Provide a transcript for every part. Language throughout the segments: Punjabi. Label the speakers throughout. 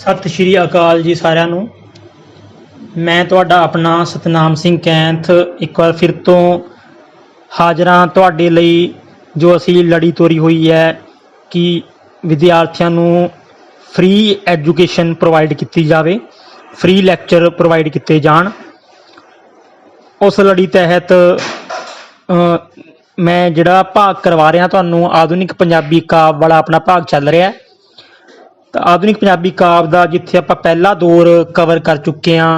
Speaker 1: सत श्री अकाल जी सारिਆਂ ਨੂੰ। मैं ਤੁਹਾਡਾ अपना सतनाम सिंह कैंथ एक बार फिर तो हाजिर हाँ ਤੁਹਾਡੇ ਲਈ जो ਅਸੀਂ लड़ी ਤੋਰੀ हुई है कि विद्यार्थियों ਨੂੰ फ्री एजुकेशन प्रोवाइड की जाए, फ्री लैक्चर प्रोवाइड किए जान। उस लड़ी तहत मैं जिहड़ा भाग करवा रहा तुहानूं आधुनिक पंजाबी काव्य वाला अपना भाग चल रहा है। तो आधुनिक पंजाबी काव्य का जिथे आप पहला दौर कवर कर चुके हाँ,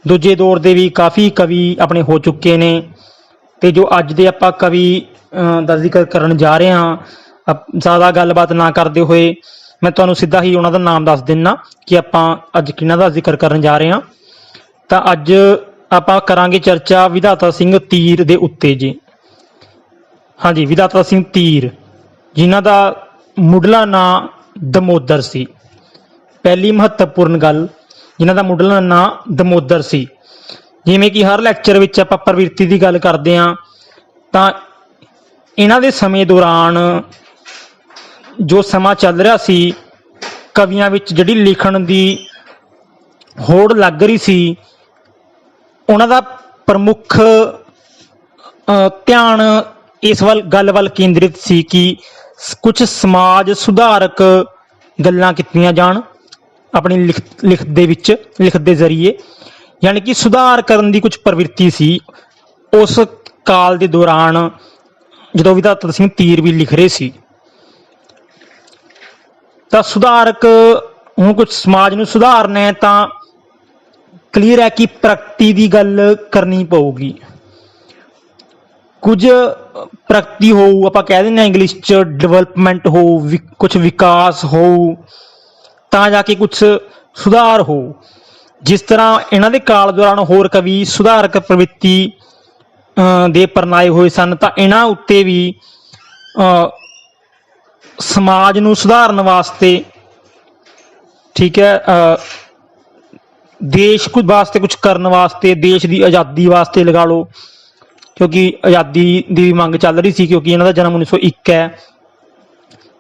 Speaker 1: दूजे दौर के भी काफ़ी कवि अपने हो चुके ने। तो जो अज दे आप कवि का जिक्र करन जा रहे हाँ, ज़्यादा गलबात ना करते हुए मैं तुहानूं सीधा ही उन्हों का नाम दस दिना कि आप अज किन्हां दा जिक्र करन जा रहे हैं। तो अज आप करांगे चर्चा विधाता सिंह तीर दे उत्ते जी। हाँ जी, विधाता सिंह तीर जिन्हां दा मुढ़ला नाम दमोदर सी। पहली महत्वपूर्ण गल, जिन्हां दा मुढ़ला नाम दमोदर सी। जिवें कि हर लैक्चर विच आपां प्रवृत्ति की गल करते हाँ, तां इन्हां दे समय दौरान जो समा चल रहा सी, कवियां विच जिहड़ी लिखण दी होड़ लग रही सी, उन्हां दा प्रमुख ध्यान इस गल वल केंद्रित सी कि कुछ समाज सुधारक गल्लां कीतियां जाण अपनी लिखत दे जरिए, यानी कि सुधार करन दी कुछ प्रवृत्ति सी उस काल दे दौरान जदों विधाता सिंह तीर भी लिख रहे सी। तां सुधारक हुण कुछ समाज नूं सुधारना है तां क्लीयर है कि प्रगति की गल करनी पऊगी। कुछ प्रगति हो, आप कह दें इंग्लिश च डिवेलपमेंट हो, कुछ विकास हो, तां जाके कुछ सुधार हो। जिस तरह इन्हां दे काल दौरान होर कवि सुधारक प्रवृत्ति दे परनाए हुए सन, तां इन्हां उत्ते भी समाज नूं सुधारन वास्ते, ठीक है, देश कुछ वास्ते कुछ करन वास्ते, देश की आज़ादी वास्ते लगा लो, क्योंकि आज़ादी की मंग चल रही सी, क्योंकि इन्हां दा जन्म 1901 है।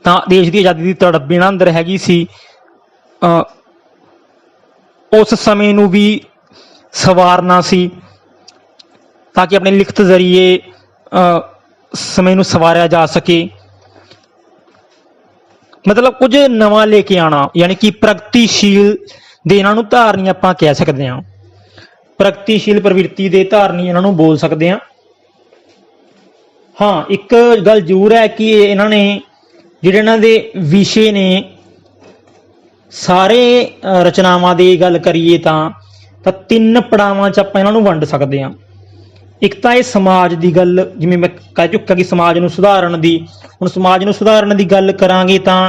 Speaker 1: तां देश की आज़ादी की तड़प इन्हां अंदर हैगी सी। उस समय नूं भी सवारना सी ताकि अपनी लिखत जरिए समय नूं सवारिया जा सके। मतलब कुछ नवा लेके आना, यानी कि प्रगतिशील दे इन्हां नूं धारनी आपां कह सकते हैं। प्रगतिशील प्रवृत्ति दे धारनी इन्हां नूं बोल सकते हैं। हाँ, एक गल जरूर है कि इन्हां ने जिहड़े इन्हां दे विषय ने सारे रचनावां की गल करिए तां तीन पड़ावां च आपां इन्हां नूं वंड सकते हैं। एक तो यह समाज की गल, जिवें मैं कह चुका कि समाज नूं सुधारन दी, हुण समाज नूं सुधारन की गल करांगे तां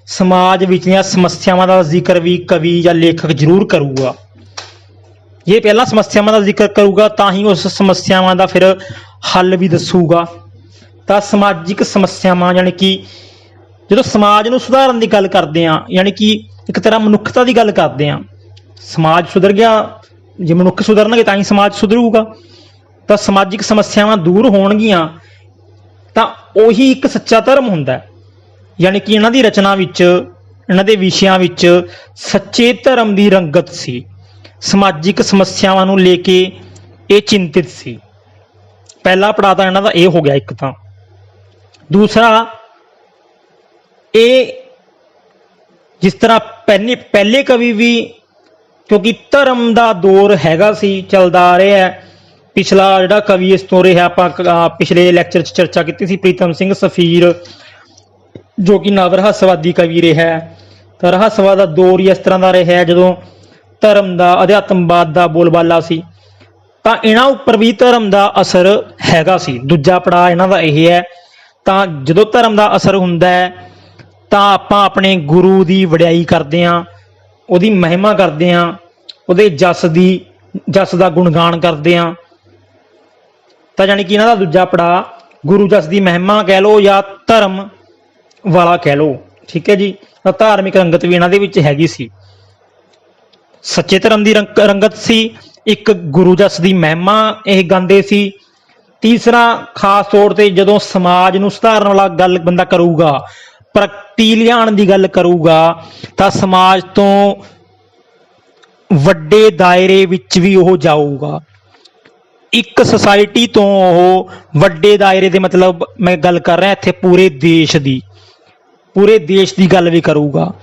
Speaker 1: समाज विचलियां समस्यावां का जिक्र भी कवि या लेखक जरूर करूगा। ये पहला समस्यावां का जिक्र करूगा तां ही उस समस्यावां का फिर हल भी दसूगा। तां समाजिक समस्यावां, यानी कि जो समाज नूं सुधारन की गल करते हैं, यानी कि एक तरह मनुखता की गल करते हैं। समाज सुधर गया, जो मनुख सुधरनगे तां ही समाज सुधरूगा। तो समाजिक समस्यावां दूर होणगियां तां उही एक सच्चा धर्म हुंदा है। यानी कि इन्हां दी रचना विच, इन्हां दे विषयां विच सच्चे धर्म की रंगत सी। समाजिक समस्यावां नूं लेके ये चिंतित सी। पहला पड़ाव तां इन्हां दा ये हो गया। एक तां दूसरा, ये जिस तरह पहले कवि भी, क्योंकि धर्म का दौर हैगा सी, चलदा आ रहा है। पिछला जिहड़ा कवि इस तो रहा, आप पिछले लैक्चर च चर्चा की सी प्रीतम सिंह सफीर, जो कि नव रहस्यवादी कवि रहा है। तो रहस्यवाद का दौर ही इस तरह का रहा है जदों धर्म का, अध्यात्मवाद का बोलबाला सी। तां इन्हां उपर भी धर्म का असर हैगा सी। दूजा पड़ाव इन्हां दा यह है, तां जदों धर्म का असर हुंदा है तां आपां अपने गुरु की वडियाई करते हैं, उहदी महिमा करते हैं, उहदे जस का गुणगान करते हैं। तो यानी कि इन्हां दा दूजा पड़ाव गुरु जस की महिमा कह लो या धर्म वाला कह लो, ठीक है जी। तो धार्मिक रंगत भी इन्हां दे विच हैगी सी, सच्चे धर्म की रंगत सी। एक गुरु जस की महिमा यह गाते सी। तीसरा खास तौर पर जदों समाज नूं सुधारन वाला गल बंदा करूगा, ਪ੍ਰਗਤੀ ਲਿਆਉਣ ਦੀ ਗੱਲ ਕਰੂਗਾ ਤਾਂ ਸਮਾਜ ਤੋਂ ਵੱਡੇ ਦਾਇਰੇ ਵਿੱਚ ਵੀ ਉਹ ਜਾਊਗਾ। ਇੱਕ ਸੁਸਾਇਟੀ ਤੋਂ ਉਹ ਵੱਡੇ ਦਾਇਰੇ ਦੇ, ਮਤਲਬ ਮੈਂ ਗੱਲ ਕਰ ਰਿਹਾ ਇੱਥੇ ਪੂਰੇ ਦੇਸ਼ ਦੀ ਗੱਲ ਵੀ ਕਰੂਗਾ,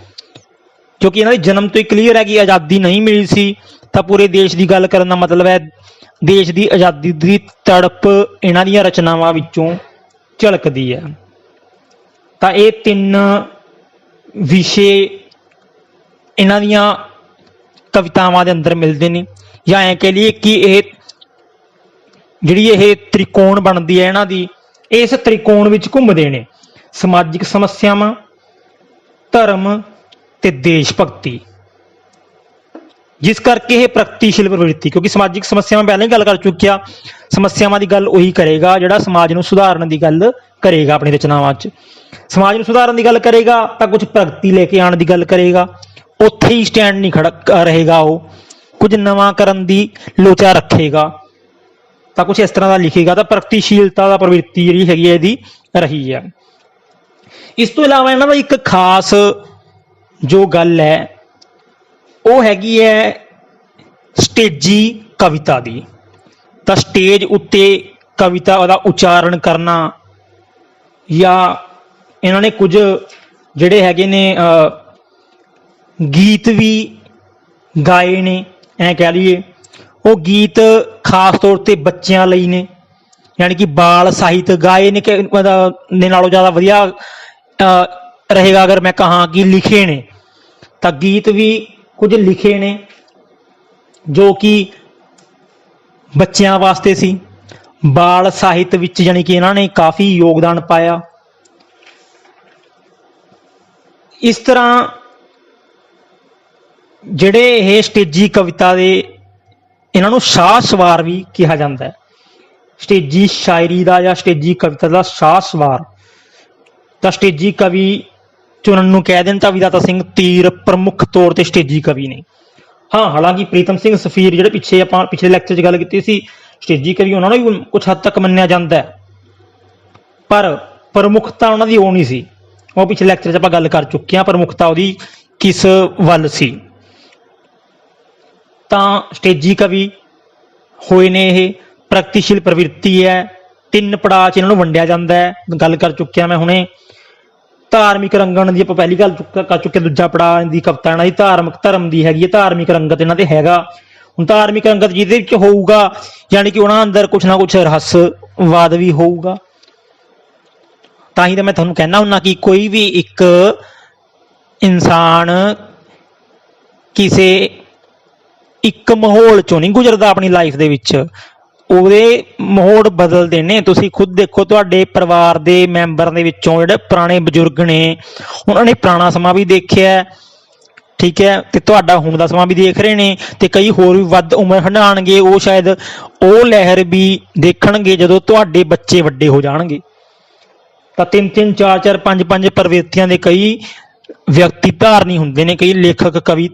Speaker 1: ਕਿਉਂਕਿ ਇਹਨਾਂ ਦੇ ਜਨਮ ਤੋਂ ਹੀ ਕਲੀਅਰ ਹੈ ਕਿ ਆਜ਼ਾਦੀ ਨਹੀਂ ਮਿਲੀ ਸੀ। ਤਾਂ ਪੂਰੇ ਦੇਸ਼ ਦੀ ਗੱਲ ਕਰਨ ਦਾ ਮਤਲਬ ਹੈ ਦੇਸ਼ ਦੀ ਆਜ਼ਾਦੀ ਦੀ ਤੜਪ ਇਹਨਾਂ ਦੀਆਂ ਰਚਨਾਵਾਂ ਵਿੱਚੋਂ ਝਲਕਦੀ ਹੈ। ਤਾਂ ਇਹ ਤਿੰਨ ਵਿਸ਼ੇ ਇਹਨਾਂ ਦੀਆਂ ਕਵਿਤਾਵਾਂ ਦੇ ਅੰਦਰ ਮਿਲਦੇ ਨੇ, ਜਾਂ ਐਂ ਕਹਿ ਲਈਏ ਕਿ ਇਹ ਜਿਹੜੀ ਇਹ ਤ੍ਰਿਕੋਣ ਬਣਦੀ ਹੈ ਇਹਨਾਂ ਦੀ, ਇਸ ਤ੍ਰਿਕੋਣ ਵਿੱਚ ਘੁੰਮਦੇ ਨੇ ਸਮਾਜਿਕ ਸਮੱਸਿਆਵਾਂ, ਧਰਮ ਤੇ ਦੇਸ਼ ਭਗਤੀ, ਜਿਸ ਕਰਕੇ ਇਹ ਪ੍ਰਗਤੀਸ਼ੀਲ ਪ੍ਰਵਿਰਤੀ, ਕਿਉਂਕਿ ਸਮਾਜਿਕ ਸਮੱਸਿਆਵਾਂ ਪਹਿਲਾਂ ਹੀ ਗੱਲ ਕਰ ਚੁੱਕਿਆ, ਸਮੱਸਿਆਵਾਂ ਦੀ ਗੱਲ ਉਹੀ ਕਰੇਗਾ ਜਿਹੜਾ ਸਮਾਜ ਨੂੰ ਸੁਧਾਰਨ ਦੀ ਗੱਲ ਕਰੇਗਾ। ਆਪਣੀ ਰਚਨਾਵਾਂ 'ਚ ਸਮਾਜ ਨੂੰ ਸੁਧਾਰਨ ਦੀ ਗੱਲ ਕਰੇਗਾ ਤਾਂ ਕੁਝ ਪ੍ਰਗਤੀ ਲੈ ਕੇ ਆਉਣ ਦੀ ਗੱਲ ਕਰੇਗਾ, ਉੱਥੇ ਹੀ ਸਟੈਂਡ ਨਹੀਂ ਖੜਾ ਰਹੇਗਾ, ਉਹ ਕੁਝ ਨਵਾਂ ਕਰਨ ਦੀ ਲੋਚਾ ਰੱਖੇਗਾ, ਤਾਂ ਕੁਝ ਇਸ ਤਰ੍ਹਾਂ ਦਾ ਲਿਖੇਗਾ। ਤਾਂ ਪ੍ਰਗਤੀਸ਼ੀਲਤਾ ਦਾ ਪ੍ਰਵਿਰਤੀ ਜਿਹੜੀ ਹੈਗੀ ਹੈ ਇਹਦੀ ਰਹੀ ਹੈ। ਇਸ ਤੋਂ ਇਲਾਵਾ ਇਹਨਾਂ ਦਾ ਇੱਕ ਖਾਸ ਜੋ ਗੱਲ ਹੈ ਉਹ ਹੈਗੀ ਹੈ ਸਟੇਜੀ ਕਵਿਤਾ ਦੀ। ਤਾਂ ਸਟੇਜ ਉੱਤੇ ਕਵਿਤਾ ਦਾ ਉਚਾਰਨ ਕਰਨਾ, ਜਾਂ ਇਹਨਾਂ ਨੇ ਕੁਝ ਜਿਹੜੇ ਹੈਗੇ ਨੇ ਗੀਤ ਵੀ ਗਾਏ ਨੇ, ਐਂ ਕਹਿ ਲਈਏ। ਉਹ ਗੀਤ ਖਾਸ ਤੌਰ ਤੇ ਬੱਚਿਆਂ ਲਈ ਨੇ, ਯਾਨੀ ਕਿ ਬਾਲ ਸਾਹਿਤ ਗਾਏ ਨੇ, ਕਿ ਦੇ ਨਾਲੋਂ ਜ਼ਿਆਦਾ ਵਧੀਆ ਰਹੇਗਾ ਅਗਰ ਮੈਂ ਕਹਾਂ ਕਿ ਲਿਖੇ ਨੇ। ਤਾਂ ਗੀਤ ਵੀ ਕੁਝ ਲਿਖੇ ਨੇ ਜੋ ਕਿ ਬੱਚਿਆਂ ਵਾਸਤੇ ਸੀ। ਬਾਲ ਸਾਹਿਤ ਵਿੱਚ ਯਾਨੀ ਕਿ ਇਹਨਾਂ ਨੇ ਕਾਫੀ ਯੋਗਦਾਨ ਪਾਇਆ। ਇਸ ਤਰ੍ਹਾਂ ਜਿਹੜੇ ਇਹ ਸਟੇਜੀ ਕਵਿਤਾ ਦੇ, ਇਹਨਾਂ ਨੂੰ ਸ਼ਾਹ ਸਵਾਰ ਵੀ ਕਿਹਾ ਜਾਂਦਾ ਹੈ। ਸਟੇਜੀ ਸ਼ਾਇਰੀ ਦਾ ਜਾਂ ਸਟੇਜੀ ਕਵਿਤਾ ਦਾ ਸ਼ਾਹ ਸਵਾਰ। ਤਾਂ ਸਟੇਜੀ ਕਵੀ ਚੁਣਨ ਨੂੰ ਕਹਿ ਦੇਣ ਤਾਂ ਵਿਦਾਤਾ ਸਿੰਘ ਤੀਰ ਪ੍ਰਮੁੱਖ ਤੌਰ ਤੇ ਸਟੇਜੀ ਕਵੀ ਨੇ। ਹਾਂ, ਹਾਲਾਂਕਿ ਪ੍ਰੀਤਮ ਸਿੰਘ ਸਫੀਰ ਜਿਹੜੇ ਪਿਛਲੇ ਲੈਕਚਰ 'ਚ ਗੱਲ ਕੀਤੀ ਸੀ, ਸਟੇਜੀ ਕਵੀ, ਉਹਨਾਂ ਨੂੰ ਵੀ ਕੁਝ ਹੱਦ ਤੱਕ ਮੰਨਿਆ ਜਾਂਦਾ ਹੈ, ਪਰ ਪ੍ਰਮੁੱਖਤਾ ਉਹਨਾਂ ਦੀ ਉਹ ਨਹੀਂ ਸੀ। ਉਹ ਪਿਛਲੇ ਲੈਕਚਰ 'ਚ ਆਪਾਂ ਗੱਲ ਕਰ ਚੁੱਕੇ ਹਾਂ, ਪ੍ਰਮੁੱਖਤਾ ਉਹਦੀ ਕਿਸ ਵੱਲ ਸੀ। ਤਾਂ ਸਟੇਜੀ ਕਵੀ ਹੋਏ ਨੇ ਇਹ। ਪ੍ਰਗਤੀਸ਼ੀਲ ਪ੍ਰਵਿਰਤੀ ਹੈ, ਤਿੰਨ ਪੜਾਅ 'ਚ ਇਹਨਾਂ ਨੂੰ ਵੰਡਿਆ ਜਾਂਦਾ ਹੈ, ਗੱਲ ਕਰ ਚੁੱਕਿਆ ਮੈਂ ਹੁਣੇ। ਧਾਰਮਿਕ ਰੰਗਣ ਦੀ ਆਪਾਂ ਪਹਿਲੀ ਗੱਲ ਕਰ ਚੁੱਕੇ। ਦੂਜਾ ਪੜਾਅ ਦੀ ਕਵਿਤਾ ਇਹਨਾਂ ਦੀ ਧਾਰਮਿਕ ਧਰਮ ਦੀ ਹੈਗੀ ਹੈ, ਧਾਰਮਿਕ ਰੰਗਤ ਇਹਨਾਂ ਦੇ ਹੈਗਾ। ਹੁਣ ਧਾਰਮਿਕ ਰੰਗਤ ਜਿਹਦੇ ਵਿੱਚ ਹੋਊਗਾ, ਯਾਨੀ ਕਿ ਉਹਨਾਂ ਅੰਦਰ ਕੁਛ ਨਾ ਕੁਛ ਰਹੱਸਵਾਦ ਵੀ ਹੋਊਗਾ। ਤਾਂ ਹੀ ਤਾਂ ਮੈਂ ਤੁਹਾਨੂੰ ਕਹਿਣਾ ਹੁੰਦਾ ਕਿ ਕੋਈ ਵੀ ਇੱਕ ਇਨਸਾਨ ਕਿਸੇ ਇੱਕ ਮਾਹੌਲ ਚੋਂ ਨਹੀਂ ਗੁਜ਼ਰਦਾ ਆਪਣੀ ਲਾਈਫ ਦੇ ਵਿੱਚ, ਉਹਦੇ ਮਾਹੌਲ ਬਦਲਦੇ ਨੇ। ਤੁਸੀਂ ਖੁਦ ਦੇਖੋ, ਤੁਹਾਡੇ ਪਰਿਵਾਰ ਦੇ ਮੈਂਬਰਾਂ ਦੇ ਵਿੱਚੋਂ ਜਿਹੜੇ ਪੁਰਾਣੇ ਬਜ਼ੁਰਗ ਨੇ, ਉਹਨਾਂ ਨੇ ਪੁਰਾਣਾ ਸਮਾਂ ਵੀ ਦੇਖਿਆ, ਠੀਕ ਹੈ, ਤੇ ਤੁਹਾਡਾ ਹੁਣ ਦਾ ਸਮਾਂ ਵੀ ਦੇਖ ਰਹੇ ਨੇ, ਤੇ ਕਈ ਹੋਰ ਵੀ ਵੱਧ ਉਮਰ ਹੰਢਾਣਗੇ, ਉਹ ਸ਼ਾਇਦ ਉਹ ਲਹਿਰ ਵੀ ਦੇਖਣਗੇ ਜਦੋਂ ਤੁਹਾਡੇ ਬੱਚੇ ਵੱਡੇ ਹੋ ਜਾਣਗੇ। ਤਾਂ 3-3, 4-4, 5-5 ਪ੍ਰਵਿਰਤੀਆਂ ਦੇ ਕਈ ਵਿਅਕਤੀ ਧਾਰਨੀ ਹੁੰਦੇ ਨੇ, ਕਈ ਲੇਖਕ ਕਵੀ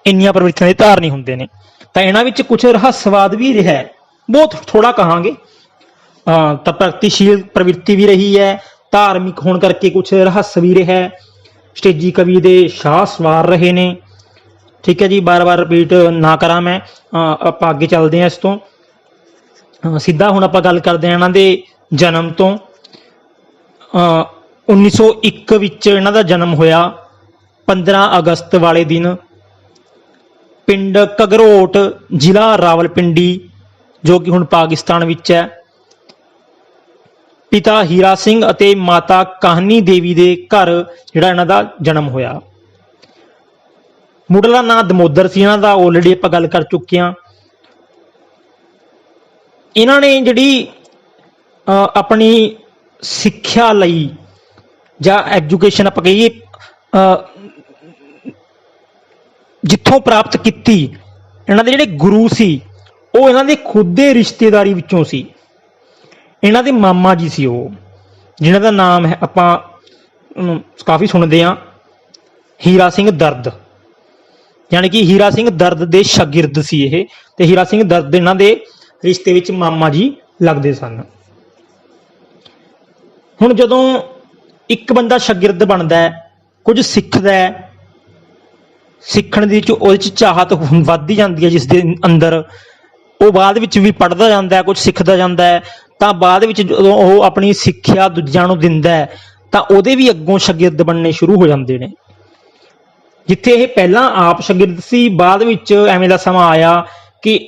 Speaker 1: ਇੰਨੀਆਂ ਪ੍ਰਵਿਰਤੀਆਂ ਦੇ ਧਾਰਨੀ ਹੁੰਦੇ ਨੇ। ਤਾਂ ਇਹਨਾਂ ਵਿੱਚ ਕੁਛ ਰਹੱਸਵਾਦ ਵੀ ਰਿਹਾ ਹੈ, ਬਹੁਤ ਥੋੜਾ ਕਹਾਂਗੇ। ਤਾਂ ਪ੍ਰਗਤੀਸ਼ੀਲ ਪ੍ਰਵਿਰਤੀ ਵੀ ਰਹੀ ਹੈ, ਧਾਰਮਿਕ ਹੋਣ ਕਰਕੇ ਕੁਛ ਰਹੱਸ ਵੀ ਰਿਹਾ ਹੈ, ਸਟੇਜੀ ਕਵੀ ਦੇ ਸ਼ਾਹ ਸਵਾਰ ਰਹੇ ਨੇ। ਠੀਕ ਹੈ ਜੀ, ਬਾਰ-ਬਾਰ ਰਿਪੀਟ ਨਾ ਕਰਾਂ ਮੈਂ। ਆਪਾਂ ਅੱਗੇ ਚੱਲਦੇ ਹਾਂ ਇਸ ਤੋਂ ਸਿੱਧਾ। ਹੁਣ ਆਪਾਂ ਗੱਲ ਕਰਦੇ ਹਾਂ ਇਹਨਾਂ ਦੇ ਜਨਮ ਤੋਂ। 1901 ਵਿੱਚ ਇਹਨਾਂ ਦਾ ਜਨਮ ਹੋਇਆ, 15 ਅਗਸਤ ਵਾਲੇ ਦਿਨ, ਪਿੰਡ ਘਗਰੋਟ, ਜ਼ਿਲ੍ਹਾ ਰਾਵਲਪਿੰਡੀ, ਜੋ ਕਿ ਹੁਣ ਪਾਕਿਸਤਾਨ ਵਿੱਚ ਹੈ। ਪਿਤਾ ਹੀਰਾ ਸਿੰਘ ਅਤੇ ਮਾਤਾ ਕਾਹਨੀ ਦੇਵੀ ਦੇ ਘਰ ਜਿਹੜਾ ਇਹਨਾਂ ਦਾ ਜਨਮ ਹੋਇਆ। ਮੁੱਢਲਾ ਨਾਂ ਦਮੋਦਰ ਸੀ ਇਹਨਾਂ ਦਾ, ਆਲਰੇਡੀ ਆਪਾਂ ਗੱਲ ਕਰ ਚੁੱਕੇ ਹਾਂ। ਇਹਨਾਂ ਨੇ ਜਿਹੜੀ ਆਪਣੀ ਸਿੱਖਿਆ ਲਈ ਜਾਂ ਐਜੂਕੇਸ਼ਨ ਆਪਾਂ ਕਹੀਏ, ਜਿੱਥੋਂ ਪ੍ਰਾਪਤ ਕੀਤੀ, ਇਹਨਾਂ ਦੇ ਜਿਹੜੇ ਗੁਰੂ ਸੀ ਉਹ ਇਹਨਾਂ ਦੇ ਖੁਦ ਦੇ ਰਿਸ਼ਤੇਦਾਰੀ ਵਿੱਚੋਂ ਸੀ। ਇਹਨਾਂ ਦੇ ਮਾਮਾ ਜੀ ਸੀ ਉਹ, ਜਿਨ੍ਹਾਂ ਦਾ ਨਾਮ ਹੈ, ਆਪਾਂ ਕਾਫੀ ਸੁਣਦੇ ਹਾਂ, ਹੀਰਾ ਸਿੰਘ ਦਰਦ। ਯਾਨੀ ਕਿ ਹੀਰਾ ਸਿੰਘ ਦਰਦ ਦੇ ਸ਼ਾਗਿਰਦ ਸੀ ਇਹ, ਤੇ ਹੀਰਾ ਸਿੰਘ ਦਰਦ ਇਹਨਾਂ ਦੇ ਰਿਸ਼ਤੇ ਵਿੱਚ ਮਾਮਾ ਜੀ ਲੱਗਦੇ ਸਨ। ਹੁਣ ਜਦੋਂ ਇੱਕ ਬੰਦਾ ਸ਼ਾਗਿਰਦ ਬਣਦਾ ਹੈ, ਕੁਝ ਸਿੱਖਦਾ ਹੈ, ਸਿੱਖਣ ਦੀ ਉਹਦੇ ਚ ਚਾਹਤ ਵੱਧਦੀ ਜਾਂਦੀ ਹੈ ਜਿਸ ਦੇ ਅੰਦਰ, ਉਹ ਬਾਅਦ ਵਿੱਚ ਵੀ ਪੜ੍ਹਦਾ ਜਾਂਦਾ ਹੈ, ਕੁਝ ਸਿੱਖਦਾ ਜਾਂਦਾ ਹੈ, ਤਾਂ ਬਾਅਦ ਵਿੱਚ ਜਦੋਂ ਉਹ ਆਪਣੀ ਸਿੱਖਿਆ ਦੂਜਿਆਂ ਨੂੰ ਦਿੰਦਾ ਹੈ ਤਾਂ ਉਹਦੇ ਵੀ ਅੱਗੋਂ ਸ਼ਾਗਿਰਦ ਬਣਨੇ ਸ਼ੁਰੂ ਹੋ ਜਾਂਦੇ ਨੇ। ਜਿੱਥੇ ਇਹ ਪਹਿਲਾਂ ਆਪ ਸ਼ਾਗਿਰਦ ਸੀ, ਬਾਅਦ ਵਿੱਚ ਐਵੇਂ ਦਾ ਸਮਾਂ ਆਇਆ ਕਿ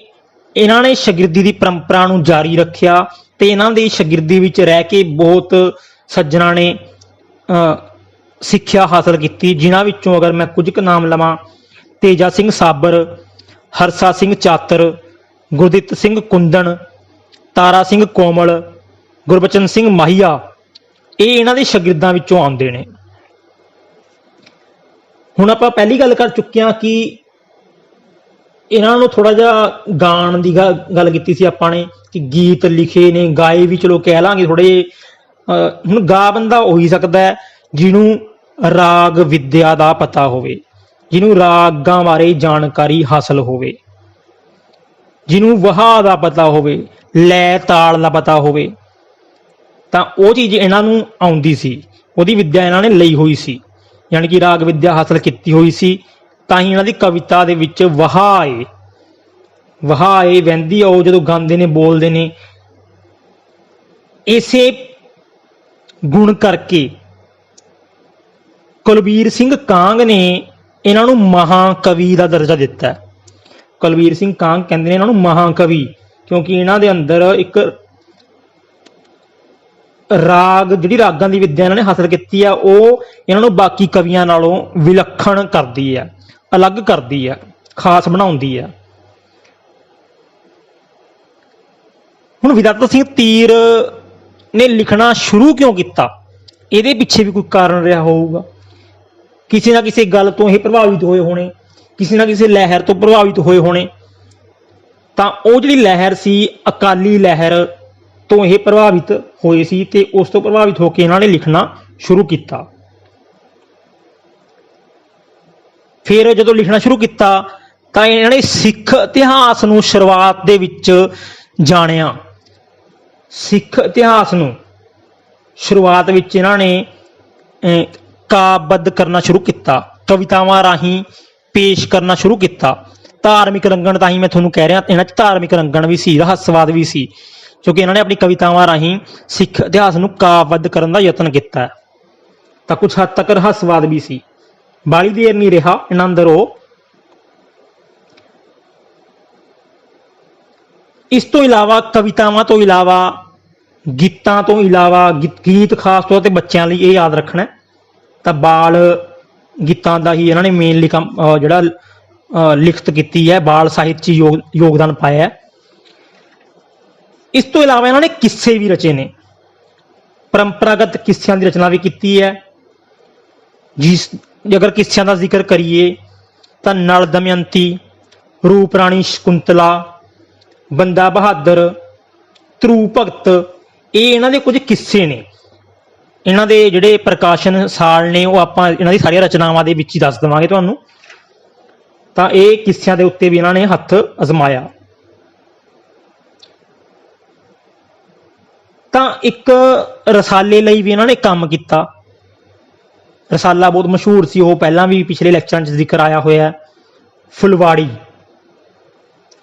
Speaker 1: ਇਹਨਾਂ ਨੇ ਸ਼ਾਗਿਰਦੀ ਦੀ ਪਰੰਪਰਾ ਨੂੰ ਜਾਰੀ ਰੱਖਿਆ ਤੇ ਇਹਨਾਂ ਦੀ ਸ਼ਾਗਿਰਦੀ ਵਿੱਚ ਰਹਿ ਕੇ ਬਹੁਤ ਸੱਜਣਾ ਨੇ ਸਿੱਖਿਆ ਹਾਸਲ ਕੀਤੀ, ਜਿਨ੍ਹਾਂ ਵਿੱਚੋਂ ਅਗਰ ਮੈਂ ਕੁਝ ਕੁ ਨਾਮ ਲਵਾਂ, ਤੇਜਾ ਸਿੰਘ ਸਾਬਰ, ਹਰਸਾ ਸਿੰਘ ਚਾਤਰ, ਗੁਰਦਿੱਤ ਸਿੰਘ ਕੁੰਦਨ, ਤਾਰਾ ਸਿੰਘ ਕੋਮਲ, ਗੁਰਬਚਨ ਸਿੰਘ ਮਾਹੀਆ, ਇਹ ਇਹਨਾਂ ਦੇ ਸ਼ਾਗਿਰਦਾਂ ਵਿੱਚੋਂ ਆਉਂਦੇ ਨੇ। ਹੁਣ ਆਪਾਂ ਪਹਿਲੀ ਗੱਲ ਕਰ ਚੁੱਕੇ ਹਾਂ ਕਿ ਇਹਨਾਂ ਨੂੰ ਥੋੜਾ ਜਿਹਾ ਗਾਣ ਦੀ ਗੱਲ ਕੀਤੀ ਸੀ ਆਪਾਂ ਨੇ ਕਿ ਗੀਤ ਲਿਖੇ ਨੇ, ਗਾਏ ਵੀ ਚਲੋ ਕਹਿ ਲਾਂਗੇ ਥੋੜੇ। ਹੁਣ ਗਾ ਬੰਦਾ ਉਹੀ ਸਕਦਾ ਹੈ ਜਿਹਨੂੰ ਰਾਗ ਵਿਦਿਆ ਦਾ ਪਤਾ ਹੋਵੇ, ਜਿਹਨੂੰ ਰਾਗਾਂ ਬਾਰੇ ਜਾਣਕਾਰੀ ਹਾਸਲ ਹੋਵੇ, ਜਿਹਨੂੰ ਵਹਾਅ ਦਾ ਪਤਾ ਹੋਵੇ, ਲੈ ਤਾਲ ਦਾ ਪਤਾ ਹੋਵੇ, ਤਾਂ ਉਹ ਚੀਜ਼ ਇਹਨਾਂ ਨੂੰ ਆਉਂਦੀ ਸੀ, ਉਹਦੀ ਵਿਦਿਆ ਇਹਨਾਂ ਨੇ ਲਈ ਹੋਈ ਸੀ, ਯਾਨੀ ਕਿ ਰਾਗ ਵਿਦਿਆ ਹਾਸਲ ਕੀਤੀ ਹੋਈ ਸੀ। ਤਾਂ ਹੀ ਇਹਨਾਂ ਦੀ ਕਵਿਤਾ ਦੇ ਵਿੱਚ ਵਹਾਅ ਵਹਿੰਦੀ ਆ, ਉਹ ਜਦੋਂ ਗਾਉਂਦੇ ਨੇ, ਬੋਲਦੇ ਨੇ। ਇਸੇ ਗੁਣ ਕਰਕੇ ਕੁਲਬੀਰ ਸਿੰਘ ਕਾਂਗ ਨੇ ਇਹਨਾਂ ਨੂੰ ਮਹਾਕਵੀ ਦਾ ਦਰਜਾ ਦਿੱਤਾ। ਕੁਲਬੀਰ ਸਿੰਘ ਕਾਂਗ ਕਹਿੰਦੇ ਨੇ ਇਹਨਾਂ ਨੂੰ ਮਹਾਕਵੀ, ਕਿਉਂਕਿ ਇਹਨਾਂ ਦੇ ਅੰਦਰ ਇੱਕ ਜਿਹੜੀ ਰਾਗਾਂ ਦੀ ਵਿਦਿਆ ਇਹਨਾਂ ਨੇ ਹਾਸਲ ਕੀਤੀ ਆ, ਉਹ ਇਹਨਾਂ ਨੂੰ ਬਾਕੀ ਕਵੀਆਂ ਨਾਲੋਂ ਵਿਲੱਖਣ ਕਰਦੀ ਹੈ, ਅਲੱਗ ਕਰਦੀ ਹੈ, ਖਾਸ ਬਣਾਉਂਦੀ ਹੈ। ਹੁਣ ਵਿਦਾਤਾ ਸਿੰਘ ਧੀਰ ਨੇ ਲਿਖਣਾ ਸ਼ੁਰੂ ਕਿਉਂ ਕੀਤਾ? ਇਹਦੇ ਪਿੱਛੇ ਵੀ ਕੋਈ ਕਾਰਨ ਰਿਹਾ ਹੋਊਗਾ। ਕਿਸੇ ਨਾ ਕਿਸੇ ਗੱਲ ਤੋਂ ਇਹ ਪ੍ਰਭਾਵਿਤ ਹੋਏ ਹੋਣੇ, ਕਿਸੇ ਨਾ ਕਿਸੇ ਲਹਿਰ ਤੋਂ ਪ੍ਰਭਾਵਿਤ ਹੋਏ ਹੋਣੇ। ਤਾਂ ਉਹ ਜਿਹੜੀ ਲਹਿਰ ਸੀ, ਅਕਾਲੀ ਲਹਿਰ ਤੋਂ ਇਹ ਪ੍ਰਭਾਵਿਤ ਹੋਏ ਸੀ ਤੇ ਉਸ ਤੋਂ ਪ੍ਰਭਾਵਿਤ ਹੋ ਕੇ ਇਹਨਾਂ ਨੇ ਲਿਖਣਾ ਸ਼ੁਰੂ ਕੀਤਾ। ਫਿਰ ਜਦੋਂ ਲਿਖਣਾ ਸ਼ੁਰੂ ਕੀਤਾ ਤਾਂ ਇਹਨਾਂ ਨੇ ਸਿੱਖ ਇਤਿਹਾਸ ਨੂੰ ਸ਼ੁਰੂਆਤ ਦੇ ਵਿੱਚ ਜਾਣਿਆ। ਸਿੱਖ ਇਤਿਹਾਸ ਨੂੰ ਸ਼ੁਰੂਆਤ ਵਿੱਚ ਇਹਨਾਂ ਨੇ ਕਾਵਿਬੱਧ ਕਰਨਾ ਸ਼ੁਰੂ ਕੀਤਾ, ਕਵਿਤਾਵਾਂ ਰਾਹੀਂ ਪੇਸ਼ ਕਰਨਾ ਸ਼ੁਰੂ ਕੀਤਾ। ਧਾਰਮਿਕ ਰੰਗਣ ਤਾਂ ਹੀ ਮੈਂ ਤੁਹਾਨੂੰ ਕਹਿ ਰਿਹਾ, ਇਹਨਾਂ 'ਚ ਧਾਰਮਿਕ ਰੰਗਣ ਵੀ ਸੀ, ਰਹੱਸਵਾਦ ਵੀ ਸੀ, ਕਿਉਂਕਿ ਇਹਨਾਂ ਨੇ ਆਪਣੀ ਕਵਿਤਾਵਾਂ ਰਾਹੀਂ ਸਿੱਖ ਇਤਿਹਾਸ ਨੂੰ ਕਾਵਿਬੱਧ ਕਰਨ ਦਾ ਯਤਨ ਕੀਤਾ। ਤਾਂ ਕੁਝ ਹੱਦ ਤੱਕ ਰਹੱਸਵਾਦ ਵੀ ਸੀ, ਬਾਹਲੀ ਦੇਰ ਨਹੀਂ ਰਿਹਾ ਇਹਨਾਂ ਅੰਦਰ ਉਹ। ਇਸ ਤੋਂ ਇਲਾਵਾ ਕਵਿਤਾਵਾਂ ਤੋਂ ਇਲਾਵਾ, ਗੀਤਾਂ ਤੋਂ ਇਲਾਵਾ, ਗੀਤ ਖਾਸ ਤੌਰ ਤੇ ਬੱਚਿਆਂ ਲਈ ਇਹ ਯਾਦ ਰੱਖਣਾ, ਤਾਂ ਬਾਲ ਗੀਤਾਂ ਦਾ ਹੀ ਇਹਨਾਂ ਨੇ ਮੇਨਲੀ ਜਿਹੜਾ ਲਿਖਤ ਕੀਤੀ ਹੈ, ਬਾਲ ਸਾਹਿਤ 'ਚ ਯੋਗਦਾਨ ਪਾਇਆ। ਇਸ ਤੋਂ ਇਲਾਵਾ ਇਹਨਾਂ ਨੇ ਕਿੱਸੇ ਵੀ ਰਚੇ ਨੇ, ਪਰੰਪਰਾਗਤ ਕਿੱਸਿਆਂ ਦੀ ਰਚਨਾ ਵੀ ਕੀਤੀ ਹੈ। ਅਗਰ ਕਿੱਸਿਆਂ ਦਾ ਜ਼ਿਕਰ ਕਰੀਏ ਤਾਂ ਨਲ ਦਮਯੰਤੀ, ਰੂਪ ਰਾਣੀ ਸ਼ਕੁੰਤਲਾ, ਬੰਦਾ ਬਹਾਦਰ, ਧਰੂ ਭਗਤ, ਇਹ ਇਹਨਾਂ ਦੇ ਕੁਝ ਕਿੱਸੇ ਨੇ। ਇਹਨਾਂ ਦੇ ਜਿਹੜੇ ਪ੍ਰਕਾਸ਼ਨ ਸਾਲ ਨੇ ਉਹ ਆਪਾਂ ਇਹਨਾਂ ਦੀ ਸਾਰੀਆਂ ਰਚਨਾਵਾਂ ਦੇ ਵਿੱਚ ਹੀ ਦੱਸ ਦੇਵਾਂਗੇ ਤੁਹਾਨੂੰ। ਤਾਂ ਇਹ ਕਿੱਸਿਆਂ ਦੇ ਉੱਤੇ ਵੀ ਇਹਨਾਂ ਨੇ ਹੱਥ ਅਜ਼ਮਾਇਆ। ਤਾਂ ਇੱਕ ਰਸਾਲੇ ਲਈ ਵੀ ਇਹਨਾਂ ਨੇ ਕੰਮ ਕੀਤਾ। ਰਸਾਲਾ ਬਹੁਤ ਮਸ਼ਹੂਰ ਸੀ, ਉਹ ਪਹਿਲਾਂ ਵੀ ਪਿਛਲੇ ਲੈਕਚਰਾਂ 'ਚ ਜ਼ਿਕਰ ਆਇਆ ਹੋਇਆ। ਫੁਲਵਾੜੀ,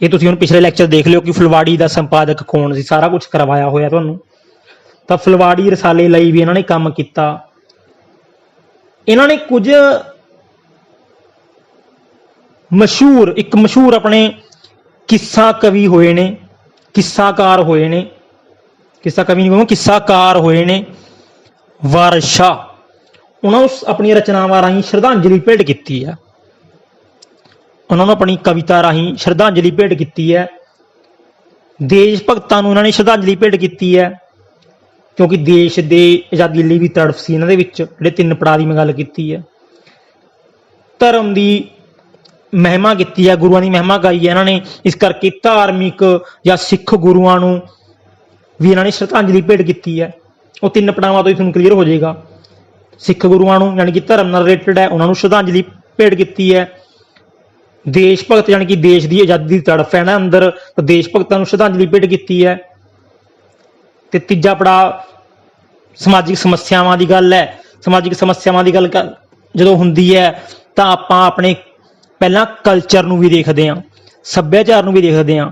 Speaker 1: ਇਹ ਤੁਸੀਂ ਹੁਣ ਪਿਛਲੇ ਲੈਕਚਰ ਦੇਖ ਲਿਓ ਕਿ ਫੁਲਵਾੜੀ ਦਾ ਸੰਪਾਦਕ ਕੌਣ ਸੀ, ਸਾਰਾ ਕੁਝ ਕਰਵਾਇਆ ਹੋਇਆ ਤੁਹਾਨੂੰ। ਤਾਂ ਫੁਲਵਾੜੀ ਰਸਾਲੇ ਲਈ ਵੀ ਇਹਨਾਂ ਨੇ ਕੰਮ ਕੀਤਾ। ਇਹਨਾਂ ਨੇ ਕੁਝ ਮਸ਼ਹੂਰ ਆਪਣੇ ਕਿੱਸਾ ਕਵੀ ਹੋਏ ਨੇ, ਕਿੱਸਾਕਾਰ ਹੋਏ ਨੇ, ਕਿੱਸਾ ਕਵੀ ਨਹੀਂ ਕਹੂੰਗਾ, ਕਿੱਸਾਕਾਰ ਹੋਏ ਨੇ। ਵਾਰਿਸ ਸ਼ਾਹ, ਉਹਨਾਂ ਨੂੰ ਆਪਣੀਆਂ ਰਚਨਾਵਾਂ ਰਾਹੀਂ ਸ਼ਰਧਾਂਜਲੀ ਭੇਟ ਕੀਤੀ ਹੈ। ਉਹਨਾਂ ਨੂੰ ਆਪਣੀ ਕਵਿਤਾ ਰਾਹੀਂ ਸ਼ਰਧਾਂਜਲੀ ਭੇਟ ਕੀਤੀ ਹੈ। ਦੇਸ਼ ਭਗਤਾਂ ਨੂੰ ਇਹਨਾਂ ਨੇ ਸ਼ਰਧਾਂਜਲੀ ਭੇਟ ਕੀਤੀ ਹੈ, ਕਿਉਂਕਿ ਦੇਸ਼ ਦੇ ਆਜ਼ਾਦੀ ਲਈ ਵੀ ਤੜਫ ਸੀ ਇਹਨਾਂ ਦੇ ਵਿੱਚ। ਜਿਹੜੇ 3 ਪੜਾਅ ਦੀ ਮੈਂ ਗੱਲ ਕੀਤੀ ਹੈ, ਧਰਮ ਦੀ ਮਹਿਮਾ ਕੀਤੀ ਹੈ, ਗੁਰੂਆਂ ਦੀ ਮਹਿਮਾ ਗਾਈ ਹੈ ਇਹਨਾਂ ਨੇ। ਇਸ ਕਰਕੇ ਧਾਰਮਿਕ ਜਾਂ ਸਿੱਖ ਗੁਰੂਆਂ ਨੂੰ ਵੀ ਇਹਨਾਂ ਨੇ ਸ਼ਰਧਾਂਜਲੀ ਭੇਟ ਕੀਤੀ ਹੈ। ਉਹ 3 ਪੜਾਵਾਂ ਤੋਂ ਹੀ ਤੁਹਾਨੂੰ ਕਲੀਅਰ ਹੋ ਜਾਏਗਾ। ਸਿੱਖ ਗੁਰੂਆਂ ਨੂੰ ਯਾਨੀ ਕਿ ਧਰਮ ਨਾਲ ਰਿਲੇਟਡ ਹੈ, ਉਹਨਾਂ ਨੂੰ ਸ਼ਰਧਾਂਜਲੀ ਭੇਟ ਕੀਤੀ ਹੈ। ਦੇਸ਼ ਭਗਤ ਯਾਨੀ ਕਿ ਦੇਸ਼ ਦੀ ਆਜ਼ਾਦੀ ਦੀ ਤੜਫ ਹੈ ਨਾ ਅੰਦਰ, ਤਾਂ ਦੇਸ਼ ਭਗਤਾਂ ਨੂੰ ਸ਼ਰਧਾਂਜਲੀ ਭੇਟ ਕੀਤੀ ਹੈ। ਤੇ ਤੀਜਾ ਪੜਾਅ ਸਮਾਜਿਕ ਸਮੱਸਿਆਵਾਂ ਦੀ ਗੱਲ ਹੈ, ਸਮਾਜਿਕ ਸਮੱਸਿਆਵਾਂ ਦੀ ਗੱਲ ਜਦੋਂ ਹੁੰਦੀ ਹੈ ਤਾਂ ਆਪਾਂ ਆਪਣੇ ਪਹਿਲਾਂ ਕਲਚਰ ਨੂੰ ਵੀ ਦੇਖਦੇ ਹਾਂ, ਸੱਭਿਆਚਾਰ ਨੂੰ ਵੀ ਦੇਖਦੇ ਹਾਂ,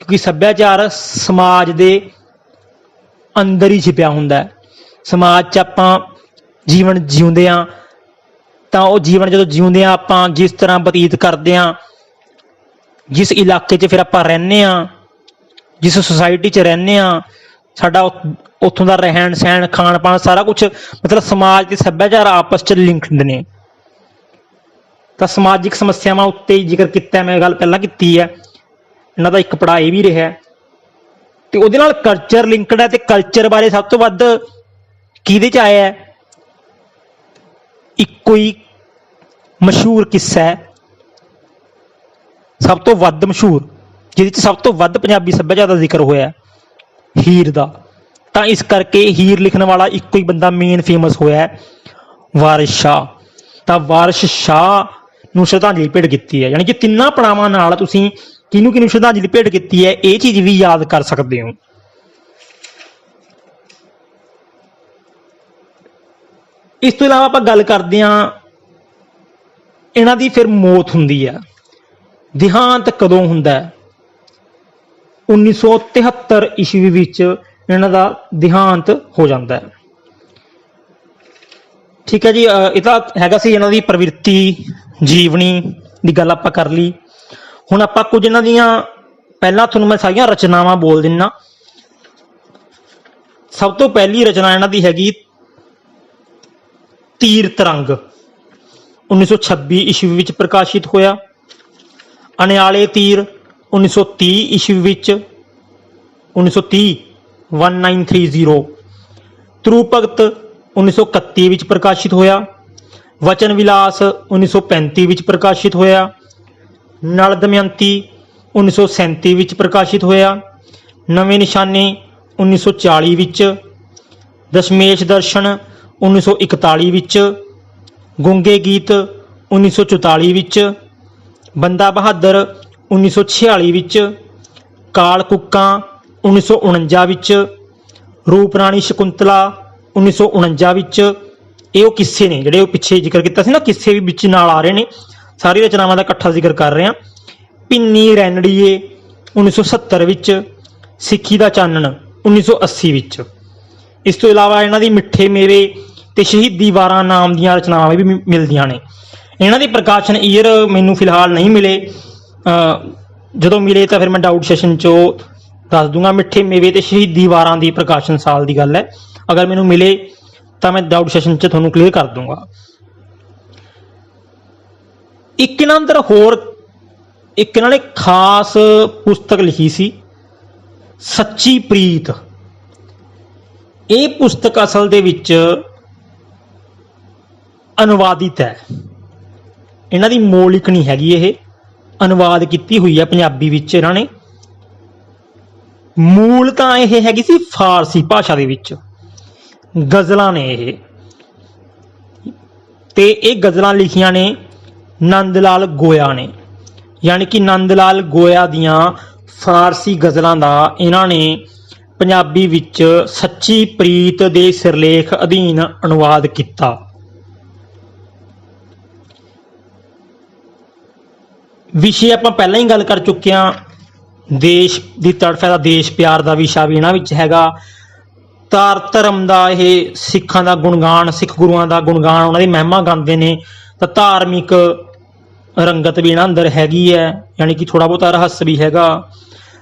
Speaker 1: ਕਿਉਂਕਿ ਸੱਭਿਆਚਾਰ ਸਮਾਜ ਦੇ ਅੰਦਰ ਹੀ ਛਿਪਿਆ ਹੁੰਦਾ ਹੈ। ਸਮਾਜ 'ਚ ਆਪਾਂ ਜੀਵਨ ਜਿਉਂਦੇ ਹਾਂ ਤਾਂ ਉਹ ਜੀਵਨ ਜਦੋਂ ਜਿਉਂਦੇ ਹਾਂ ਆਪਾਂ ਜਿਸ ਤਰ੍ਹਾਂ ਬਤੀਤ ਕਰਦੇ ਹਾਂ, ਜਿਸ ਇਲਾਕੇ 'ਚ ਫਿਰ ਆਪਾਂ ਰਹਿੰਦੇ ਹਾਂ, ਜਿਸ ਸੁਸਾਇਟੀ 'ਚ ਰਹਿੰਦੇ ਹਾਂ, ਸਾਡਾ ਉੱਥੋਂ ਦਾ ਰਹਿਣ ਸਹਿਣ ਖਾਣ ਪਾਣ ਸਾਰਾ ਕੁਛ ਮਤਲਬ ਸਮਾਜ ਤੇ ਸੱਭਿਆਚਾਰ ਆਪਸ 'ਚ ਲਿੰਕਡ ਨੇ। ਤਾਂ ਸਮਾਜਿਕ ਸਮੱਸਿਆਵਾਂ ਉੱਤੇ ਹੀ ਜ਼ਿਕਰ ਕੀਤਾ, ਮੈਂ ਗੱਲ ਪਹਿਲਾਂ ਕੀਤੀ ਹੈ, ਇਹਨਾਂ ਦਾ ਇੱਕ ਪੜਾਅ ਇਹ ਵੀ ਰਿਹਾ ਤੇ ਉਹਦੇ ਨਾਲ ਕਲਚਰ ਲਿੰਕਡ ਹੈ। ਤੇ ਕਲਚਰ ਬਾਰੇ ਸਭ ਤੋਂ ਵੱਧ ਕਿਹਦੇ 'ਚ ਆਇਆ ਹੈ? ਇੱਕੋ ਹੀ ਮਸ਼ਹੂਰ ਕਿੱਸਾ ਹੈ ਸਭ ਤੋਂ ਵੱਧ ਮਸ਼ਹੂਰ, ਜਿਹਦੇ 'ਚ ਸਭ ਤੋਂ ਵੱਧ ਪੰਜਾਬੀ ਸੱਭਿਆਚਾਰ ਦਾ ਜ਼ਿਕਰ ਹੋਇਆ, ਹੀਰ ਦਾ। ਤਾਂ ਇਸ ਕਰਕੇ ਹੀਰ ਲਿਖਣ ਵਾਲਾ ਇੱਕੋ ਹੀ ਬੰਦਾ ਮੇਨ ਫੇਮਸ ਹੋਇਆ, ਵਾਰਿਸ ਸ਼ਾਹ। ਤਾਂ ਵਾਰਿਸ ਸ਼ਾਹ ਨੂੰ ਸ਼ਰਧਾਂਜਲੀ ਭੇਟ ਕੀਤੀ ਹੈ, ਯਾਨੀ ਕਿ ਤਿੰਨਾਂ ਪੜਾਵਾਂ ਨਾਲ ਤੁਸੀਂ ਕਿਹਨੂੰ ਕਿਹਨੂੰ ਸ਼ਰਧਾਂਜਲੀ ਭੇਟ ਕੀਤੀ ਹੈ ਇਹ ਚੀਜ਼ ਵੀ ਯਾਦ ਕਰ ਸਕਦੇ ਹੋ। ਇਸ ਤੋਂ ਇਲਾਵਾ ਆਪਾਂ ਗੱਲ ਕਰਦੇ ਹਾਂ ਇਹਨਾਂ ਦੀ ਫਿਰ ਮੌਤ ਹੁੰਦੀ ਹੈ, ਦੇਹਾਂਤ ਕਦੋਂ ਹੁੰਦਾ ਹੈ? 1973 ਈਸਵੀ ਵਿੱਚ ਇਹਨਾਂ ਦਾ ਦੇਹਾਂਤ ਹੋ ਜਾਂਦਾ ਹੈ। ਠੀਕ ਹੈ ਜੀ, ਇਹ ਤਾਂ ਹੈਗਾ ਸੀ ਇਹਨਾਂ ਦੀ ਪ੍ਰਵਿਰਤੀ ਜੀਵਨੀ ਦੀ ਗੱਲ ਆਪਾਂ ਕਰ ਲਈ। ਹੁਣ ਆਪਾਂ ਕੁਝ ਇਹਨਾਂ ਦੀਆਂ ਪਹਿਲਾਂ ਤੁਹਾਨੂੰ ਮੈਂ ਸਾਰੀਆਂ ਰਚਨਾਵਾਂ ਬੋਲ ਦਿੰਦਾ। ਸਭ ਤੋਂ ਪਹਿਲੀ ਰਚਨਾ ਇਹਨਾਂ ਦੀ ਹੈਗੀ ਤੀਰ ਤਰੰਗ, 1926 ਈਸਵੀ ਵਿੱਚ ਪ੍ਰਕਾਸ਼ਿਤ ਹੋਇਆ। ਅਣਿਆਲੇ ਤੀਰ 1930 ਈਸਵੀ ਵਿੱਚ, 1930 ਧਰੂ ਭਗਤ 1931 ਵਿੱਚ ਪ੍ਰਕਾਸ਼ਿਤ ਹੋਇਆ। ਵਚਨ ਵਿਲਾਸ 1935 ਵਿੱਚ ਪ੍ਰਕਾਸ਼ਿਤ ਹੋਇਆ। ਨਲ ਦਮਯੰਤੀ 1937 ਵਿੱਚ ਪ੍ਰਕਾਸ਼ਿਤ ਹੋਇਆ। ਨਵੇਂ ਨਿਸ਼ਾਨੇ 1940 ਵਿੱਚ। ਦਸ਼ਮੇਸ਼ ਦਰਸ਼ਨ 1941 ਵਿੱਚ। ਗੁੰਗੇ ਗੀਤ 1944 ਵਿੱਚ। ਬੰਦਾ ਬਹਾਦਰ 1946 ਵਿੱਚ। ਕਾਲ ਕੁੱਕਾਂ 1949 ਵਿੱਚ। ਰੂਪ ਰਾਣੀ ਸ਼ਕੁੰਤਲਾ 1949 ਵਿੱਚ। ਇਹ ਉਹ ਕਿੱਸੇ ਨੇ ਜਿਹੜੇ ਉਹ ਪਿੱਛੇ ਜ਼ਿਕਰ ਕੀਤਾ ਸੀ ਨਾ, ਕਿੱਸੇ ਵੀ ਵਿੱਚ ਨਾਲ ਆ ਰਹੇ ਨੇ, ਸਾਰੀ ਰਚਨਾਵਾਂ ਦਾ ਇਕੱਠਾ ਜ਼ਿਕਰ ਕਰ ਰਹੇ ਹਾਂ। ਪਿੰਨੀ ਰੈਣੜੀਏ 1970 ਵਿੱਚ। ਸਿੱਖੀ ਦਾ ਚਾਨਣ 1980 ਵਿੱਚ। ਇਸ ਤੋਂ ਇਲਾਵਾ ਇਹਨਾਂ ਦੀ ਮਿੱਠੇ ਮੇਵੇ ਤੇ ਸ਼ਹੀਦੀ ਵਾਰਾਂ ਨਾਮ ਦੀਆਂ ਰਚਨਾਵਾਂ ਵੀ ਮਿਲਦੀਆਂ ਨੇ। ਇਹਨਾਂ ਦੇ ਪ੍ਰਕਾਸ਼ਨ ਈਅਰ ਮੈਨੂੰ ਫਿਲਹਾਲ ਨਹੀਂ ਮਿਲੇ, ਜਦੋਂ ਮਿਲੇ ਤਾਂ ਫਿਰ ਮੈਂ ਡਾਊਟ ਸੈਸ਼ਨ 'ਚੋਂ ਦੱਸ ਦੂੰਗਾ। ਮਿੱਠੇ ਮੇਵੇ ਤੇ ਸ਼ਹੀਦੀ ਵਾਰਾਂ ਦੀ ਪ੍ਰਕਾਸ਼ਨ ਸਾਲ ਦੀ ਗੱਲ ਹੈ, ਅਗਰ ਮੈਨੂੰ ਮਿਲੇ ਤਾਂ ਮੈਂ ਡਾਊਟ ਸੈਸ਼ਨ 'ਚ ਤੁਹਾਨੂੰ ਕਲੀਅਰ ਕਰ ਦੂੰਗਾ। ਇੱਕ ਇਹਨਾਂ ਅੰਦਰ ਹੋਰ ਇੱਕ ਇਹਨਾਂ ਨੇ ਖਾਸ ਪੁਸਤਕ ਲਿਖੀ ਸੀ, ਸੱਚੀ ਪ੍ਰੀਤ। ਇਹ ਪੁਸਤਕ ਅਸਲ ਦੇ ਵਿੱਚ ਅਨੁਵਾਦਿਤ ਹੈ, ਇਹਨਾਂ ਦੀ ਮੌਲਿਕ ਨਹੀਂ ਹੈਗੀ, ਇਹ ਅਨੁਵਾਦ ਕੀਤੀ ਹੋਈ ਹੈ ਪੰਜਾਬੀ ਵਿੱਚ ਇਹਨਾਂ ਨੇ। ਮੂਲ ਤਾਂ ਇਹ ਹੈਗੀ ਸੀ ਫਾਰਸੀ ਭਾਸ਼ਾ ਦੇ ਵਿੱਚ, ਗਜ਼ਲਾਂ ਨੇ ਇਹ, ਤੇ ਇਹ ਗਜ਼ਲਾਂ ਲਿਖੀਆਂ ਨੇ ਨੰਦ ਲਾਲ ਗੋਇਆ ਨੇ, ਯਾਨੀ ਕਿ ਨੰਦ ਲਾਲ ਗੋਇਆ ਦੀਆਂ ਫਾਰਸੀ ਗਜ਼ਲਾਂ ਦਾ ਇਹਨਾਂ ਨੇ ਪੰਜਾਬੀ ਵਿੱਚ ਸੱਚੀ ਪ੍ਰੀਤ ਦੇ ਸਿਰਲੇਖ ਅਧੀਨ ਅਨੁਵਾਦ ਕੀਤਾ। ਵਿਸ਼ੇ ਆਪਾਂ ਪਹਿਲਾਂ ਹੀ ਗੱਲ ਕਰ ਚੁੱਕੇ ਹਾਂ, ਦੇਸ਼ ਦੀ ਤੜਫ ਦਾ, ਦੇਸ਼ ਪਿਆਰ ਦਾ ਵਿਸ਼ਾ ਵੀ ਇਹਨਾਂ ਵਿੱਚ ਹੈਗਾ। ਤਾਰ ਧਰਮ ਦਾ, ਇਹ ਸਿੱਖਾਂ ਦਾ ਗੁਣਗਾਨ, ਸਿੱਖ ਗੁਰੂਆਂ ਦਾ ਗੁਣਗਾਨ, ਉਹਨਾਂ ਦੀ ਮਹਿਮਾ ਗਾਉਂਦੇ ਨੇ। ਤਾਂ ਧਾਰਮਿਕ ਰੰਗਤ ਵੀ ਇਹਨਾਂ ਅੰਦਰ ਹੈਗੀ ਹੈ, ਯਾਨੀ ਕਿ ਥੋੜ੍ਹਾ ਬਹੁਤਾ ਰਹੱਸ ਵੀ ਹੈਗਾ।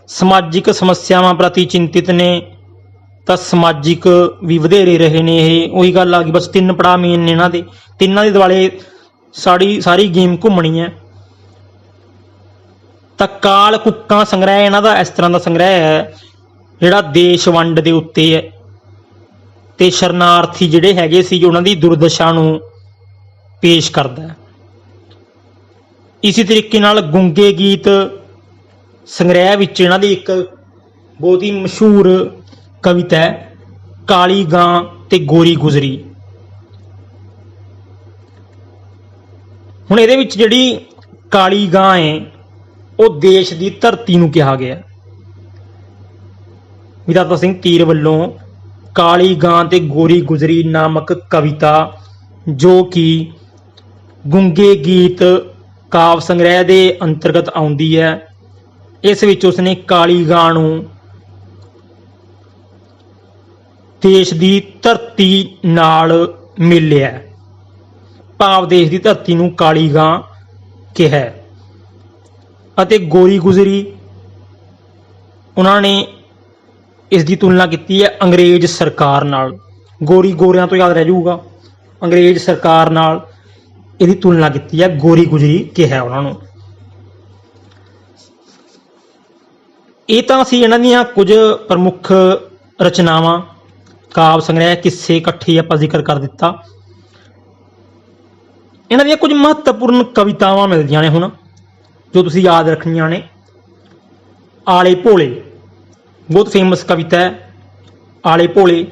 Speaker 1: ਸਮਾਜਿਕ ਸਮੱਸਿਆਵਾਂ ਪ੍ਰਤੀ ਚਿੰਤਿਤ ਨੇ, ਤਾਂ ਸਮਾਜਿਕ ਵੀ ਵਧੇਰੇ ਰਹੇ ਨੇ। ਇਹ ਉਹੀ ਗੱਲ ਆ ਗਈ, ਬਸ ਤਿੰਨ ਪੜਾਅ ਮੇਨ ਨੇ ਇਹਨਾਂ ਦੇ, ਤਿੰਨਾਂ ਦੇ ਦੁਆਲੇ ਸਾਰੀ ਗੇਮ ਘੁੰਮਣੀ ਹੈ। ਤਾਂ ਕਾਲ ਕੁੱਕਾਂ ਸੰਗ੍ਰਹਿ ਇਹਨਾਂ ਦਾ ਇਸ ਤਰ੍ਹਾਂ ਦਾ ਸੰਗ੍ਰਹਿ ਹੈ ਜਿਹੜਾ ਦੇਸ਼ ਵੰਡ ਦੇ ਉੱਤੇ ਹੈ ਤੇ ਸ਼ਰਨਾਰਥੀ ਜਿਹੜੇ ਹੈਗੇ ਸੀ ਉਹਨਾਂ ਦੀ ਦੁਰਦਸ਼ਾ ਨੂੰ ਪੇਸ਼ ਕਰਦਾ ਹੈ। ਇਸੇ ਤਰੀਕੇ ਨਾਲ ਗੁੰਗੇ ਗੀਤ ਸੰਗ੍ਰਹਿ ਵਿੱਚ ਇਹਨਾਂ ਦੀ ਇੱਕ ਬਹੁਤ ਹੀ ਮਸ਼ਹੂਰ ਕਵਿਤਾ ਹੈ, ਕਾਲੀ ਗਾਂ ਤੇ ਗੋਰੀ ਗੁਜ਼ਰੀ। ਹੁਣ ਇਹਦੇ ਵਿੱਚ ਜਿਹੜੀ ਕਾਲੀ ਗਾਂ ਹੈ ਉਹ ਦੇਸ਼ ਦੀ ਧਰਤੀ ਨੂੰ ਕਿਹਾ ਗਿਆ। ਵਿਧਾਤਾ ਸਿੰਘ ਧੀਰ ਵੱਲੋਂ ਕਾਲੀ ਗਾਂ ਤੇ ਗੋਰੀ ਗੁਜਰੀ ਨਾਮਕ ਕਵਿਤਾ, ਜੋ ਕਿ ਗੁੰਗੇ ਗੀਤ ਕਾਵ ਸੰਗ੍ਰਹਿ ਦੇ ਅੰਤਰਗਤ ਆਉਂਦੀ ਹੈ। ਇਸ ਵਿੱਚ ਉਸਨੇ ਕਾਲੀ ਗਾਂ ਨੂੰ ਦੇਸ਼ ਦੀ ਧਰਤੀ ਨਾਲ ਮਿਲਿਆ, ਭਾਵ ਦੇਸ਼ ਦੀ ਧਰਤੀ ਨੂੰ ਕਾਲੀ ਗਾਂ ਕਿਹਾ। ਅਤੇ ਗੋਰੀ ਗੁਜਰੀ, ਉਹਨਾਂ ਨੇ ਇਸ ਦੀ ਤੁਲਨਾ ਕੀਤੀ ਹੈ ਅੰਗਰੇਜ਼ ਸਰਕਾਰ ਨਾਲ। ਗੋਰੀ ਗੋਰਿਆਂ ਤੋਂ ਯਾਦ ਰਹਿ ਜਾਊਗਾ, ਅੰਗਰੇਜ਼ ਸਰਕਾਰ ਨਾਲ ਇਹਦੀ ਤੁਲਨਾ ਕੀਤੀ ਹੈ, ਗੋਰੀ ਗੁਜਰੀ ਕਿਹਾ ਉਹਨਾਂ ਨੂੰ। ਇਹ ਤਾਂ ਸੀ ਇਹਨਾਂ ਦੀਆਂ ਕੁਝ ਪ੍ਰਮੁੱਖ ਰਚਨਾਵਾਂ, ਕਾਵ ਸੰਗ੍ਰਹਿ, ਕਿੱਸੇ ਇਕੱਠੇ ਆਪਾਂ ਜ਼ਿਕਰ ਕਰ ਦਿੱਤਾ। ਇਹਨਾਂ ਦੀਆਂ ਕੁਝ ਮਹੱਤਵਪੂਰਨ ਕਵਿਤਾਵਾਂ ਮਿਲਦੀਆਂ ਨੇ ਹੁਣ, ਜੋ ਤੁਸੀਂ ਯਾਦ ਰੱਖਣੀਆਂ ਨੇ। ਆਲੇ ਭੋਲੇ ਬਹੁਤ ਫੇਮਸ ਕਵਿਤਾ ਹੈ। ਆਲੇ ਭੋਲੇ,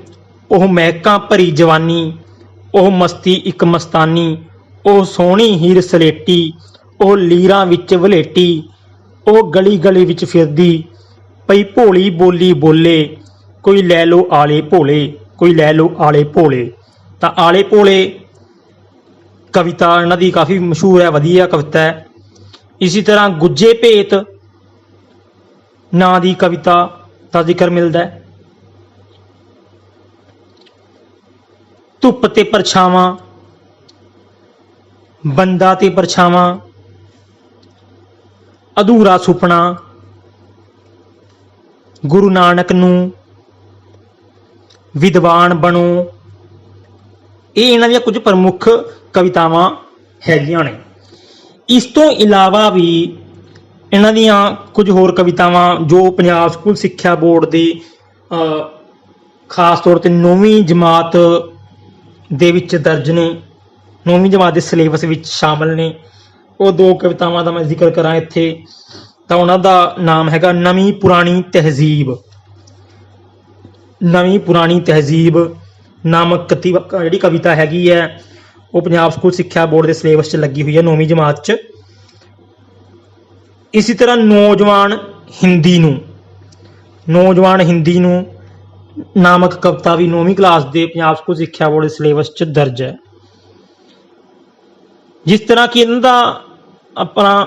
Speaker 1: ਉਹ ਮਹਿਕਾਂ ਭਰੀ ਜਵਾਨੀ, ਉਹ ਮਸਤੀ ਇੱਕ ਮਸਤਾਨੀ, ਉਹ ਸੋਹਣੀ ਹੀਰ ਸਲੇਟੀ, ਉਹ ਲੀਰਾਂ ਵਿੱਚ ਵਲੇਟੀ, ਉਹ ਗਲੀ ਗਲੀ ਵਿੱਚ ਫਿਰਦੀ, ਪਈ ਭੋਲੀ ਬੋਲੀ ਬੋਲੇ, ਕੋਈ ਲੈ ਲਓ ਆਲੇ ਭੋਲੇ, ਕੋਈ ਲੈ ਲਓ ਆਲੇ ਭੋਲੇ। ਤਾਂ ਆਲੇ ਭੋਲੇ ਕਵਿਤਾ ਇਹਨਾਂ ਦੀ ਕਾਫੀ ਮਸ਼ਹੂਰ ਹੈ, ਵਧੀਆ ਕਵਿਤਾ ਹੈ। ਇਸੇ ਤਰ੍ਹਾਂ ਗੁੱਜੇ ਭੇਤ ਨਾਂ ਦੀ ਕਵਿਤਾ ਦਾ ਜ਼ਿਕਰ ਮਿਲਦਾ ਹੈ। ਧੁੱਪ ਤੇ ਪਰਛਾਵਾਂ, ਬੰਦਾ ਤੇ ਪਰਛਾਵਾਂ, ਅਧੂਰਾ ਸੁਪਨਾ, ਗੁਰੂ ਨਾਨਕ ਨੂੰ, ਵਿਦਵਾਨ ਬਣੋ। ਇਹ ਇਹਨਾਂ ਦੀਆਂ ਕੁਝ ਪ੍ਰਮੁੱਖ ਕਵਿਤਾਵਾਂ ਹੈਗੀਆਂ ਨੇ। ਇਸ ਤੋਂ ਇਲਾਵਾ ਵੀ ਇਹਨਾਂ ਦੀਆਂ ਕੁਝ ਹੋਰ ਕਵਿਤਾਵਾਂ ਜੋ ਪੰਜਾਬ ਸਕੂਲ ਸਿੱਖਿਆ ਬੋਰਡ ਦੇ ਖਾਸ ਤੌਰ 'ਤੇ 9ਵੀਂ ਜਮਾਤ ਦੇ ਵਿੱਚ ਦਰਜ ਨੇ, 9ਵੀਂ ਜਮਾਤ ਦੇ ਸਿਲੇਬਸ ਵਿੱਚ ਸ਼ਾਮਲ ਨੇ। ਉਹ ਦੋ ਕਵਿਤਾਵਾਂ ਦਾ ਮੈਂ ਜ਼ਿਕਰ ਕਰਾਂ ਇੱਥੇ, ਤਾਂ ਉਹਨਾਂ ਦਾ ਨਾਮ ਹੈਗਾ ਨਵੀਂ ਪੁਰਾਣੀ ਤਹਿਜ਼ੀਬ। ਨਵੀਂ ਪੁਰਾਣੀ ਤਹਿਜ਼ੀਬ ਨਾਮਕ ਜਿਹੜੀ ਕਵਿਤਾ ਹੈਗੀ ਹੈ, ਉਹ ਪੰਜਾਬ ਸਕੂਲ ਸਿੱਖਿਆ ਬੋਰਡ ਦੇ ਸਿਲੇਬਸ 'ਚ ਲੱਗੀ ਹੋਈ ਹੈ 9ਵੀਂ ਜਮਾਤ 'ਚ। ਇਸੇ ਤਰ੍ਹਾਂ ਨੌਜਵਾਨ ਹਿੰਦੀ ਨੂੰ, ਨੌਜਵਾਨ ਹਿੰਦੀ ਨੂੰ ਨਾਮਕ ਕਵਿਤਾ ਵੀ 9ਵੀਂ ਕਲਾਸ ਦੇ ਪੰਜਾਬ ਸਕੂਲ ਸਿੱਖਿਆ ਬੋਰਡ ਦੇ ਸਿਲੇਬਸ 'ਚ ਦਰਜ ਹੈ। ਜਿਸ ਤਰ੍ਹਾਂ ਕਿ ਇਹਨਾਂ ਦਾ ਆਪਣਾ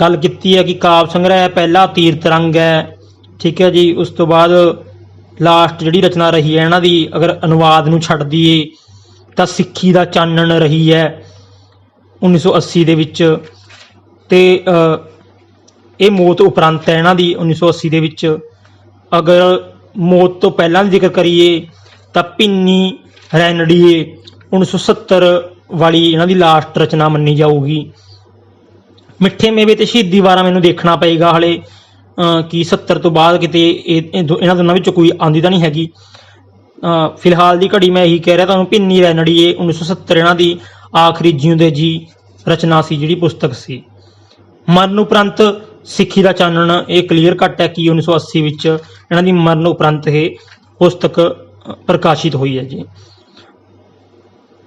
Speaker 1: ਗੱਲ ਕੀਤੀ ਹੈ ਕਿ ਕਾਵ ਸੰਗ੍ਰਹਿ ਪਹਿਲਾ ਤੀਰ ਤਰੰਗ ਹੈ, ਠੀਕ ਹੈ ਜੀ। ਉਸ ਤੋਂ ਬਾਅਦ ਲਾਸਟ ਜਿਹੜੀ ਰਚਨਾ ਰਹੀ ਹੈ ਇਹਨਾਂ ਦੀ, ਅਗਰ ਅਨੁਵਾਦ ਨੂੰ ਛੱਡ ਦਈਏ ਤਾਂ ਸਿੱਖੀ ਦਾ ਚਾਨਣ ਰਹੀ ਹੈ 1980 ਦੇ ਵਿੱਚ। ਤੇ ਇਹ ਮੌਤ ਉਪਰੰਤ ਹੈ ਇਹਨਾਂ ਦੀ 1980 ਦੇ ਵਿੱਚ। ਅਗਰ ਮੌਤ ਤੋਂ ਪਹਿਲਾਂ ਦੀ ਜ਼ਿਕਰ ਕਰੀਏ ਤਾਂ ਭਿੰਨੀ ਰੈਨਡੀਏ 1970 ਵਾਲੀ ਇਹਨਾਂ ਦੀ ਲਾਸਟ ਰਚਨਾ ਮੰਨੀ ਜਾਊਗੀ। ਮਿੱਠੇ ਮੇਵੇ ਤੇ ਸ਼ਹੀਦੀ ਵਾਰਾ ਮੈਨੂੰ ਦੇਖਣਾ ਪਏਗਾ ਹਲੇ ਕਿ 70 ਤੋਂ ਬਾਅਦ ਕਿਤੇ ਇਹਨਾਂ ਦੋਨਾਂ ਵਿੱਚੋਂ ਕੋਈ ਆਉਂਦੀ ਤਾਂ ਨਹੀਂ ਹੈਗੀ। ਫਿਲਹਾਲ ਦੀ ਘੜੀ ਮੈਂ ਇਹੀ ਕਹਿ ਰਿਹਾ ਤੁਹਾਨੂੰ, ਭਿੰਨੀ ਰੈਨਡੀਏ 1970 ਇਹਨਾਂ ਦੀ ਆਖਰੀ ਜਿਉਂਦੇ ਜੀ ਰਚਨਾ ਸੀ, ਜਿਹੜੀ ਪੁਸਤਕ ਸੀ। ਮਰਨ ਉਪਰੰਤ ਸਿੱਖੀ ਦਾ ਚਾਨਣ, ਇਹ ਕਲੀਅਰ ਕੱਟ ਹੈ ਕਿ 1980 ਵਿੱਚ ਇਹਨਾਂ ਦੀ ਮਰਨ ਉਪਰੰਤ ਇਹ ਪੁਸਤਕ ਪ੍ਰਕਾਸ਼ਿਤ ਹੋਈ ਹੈ ਜੀ।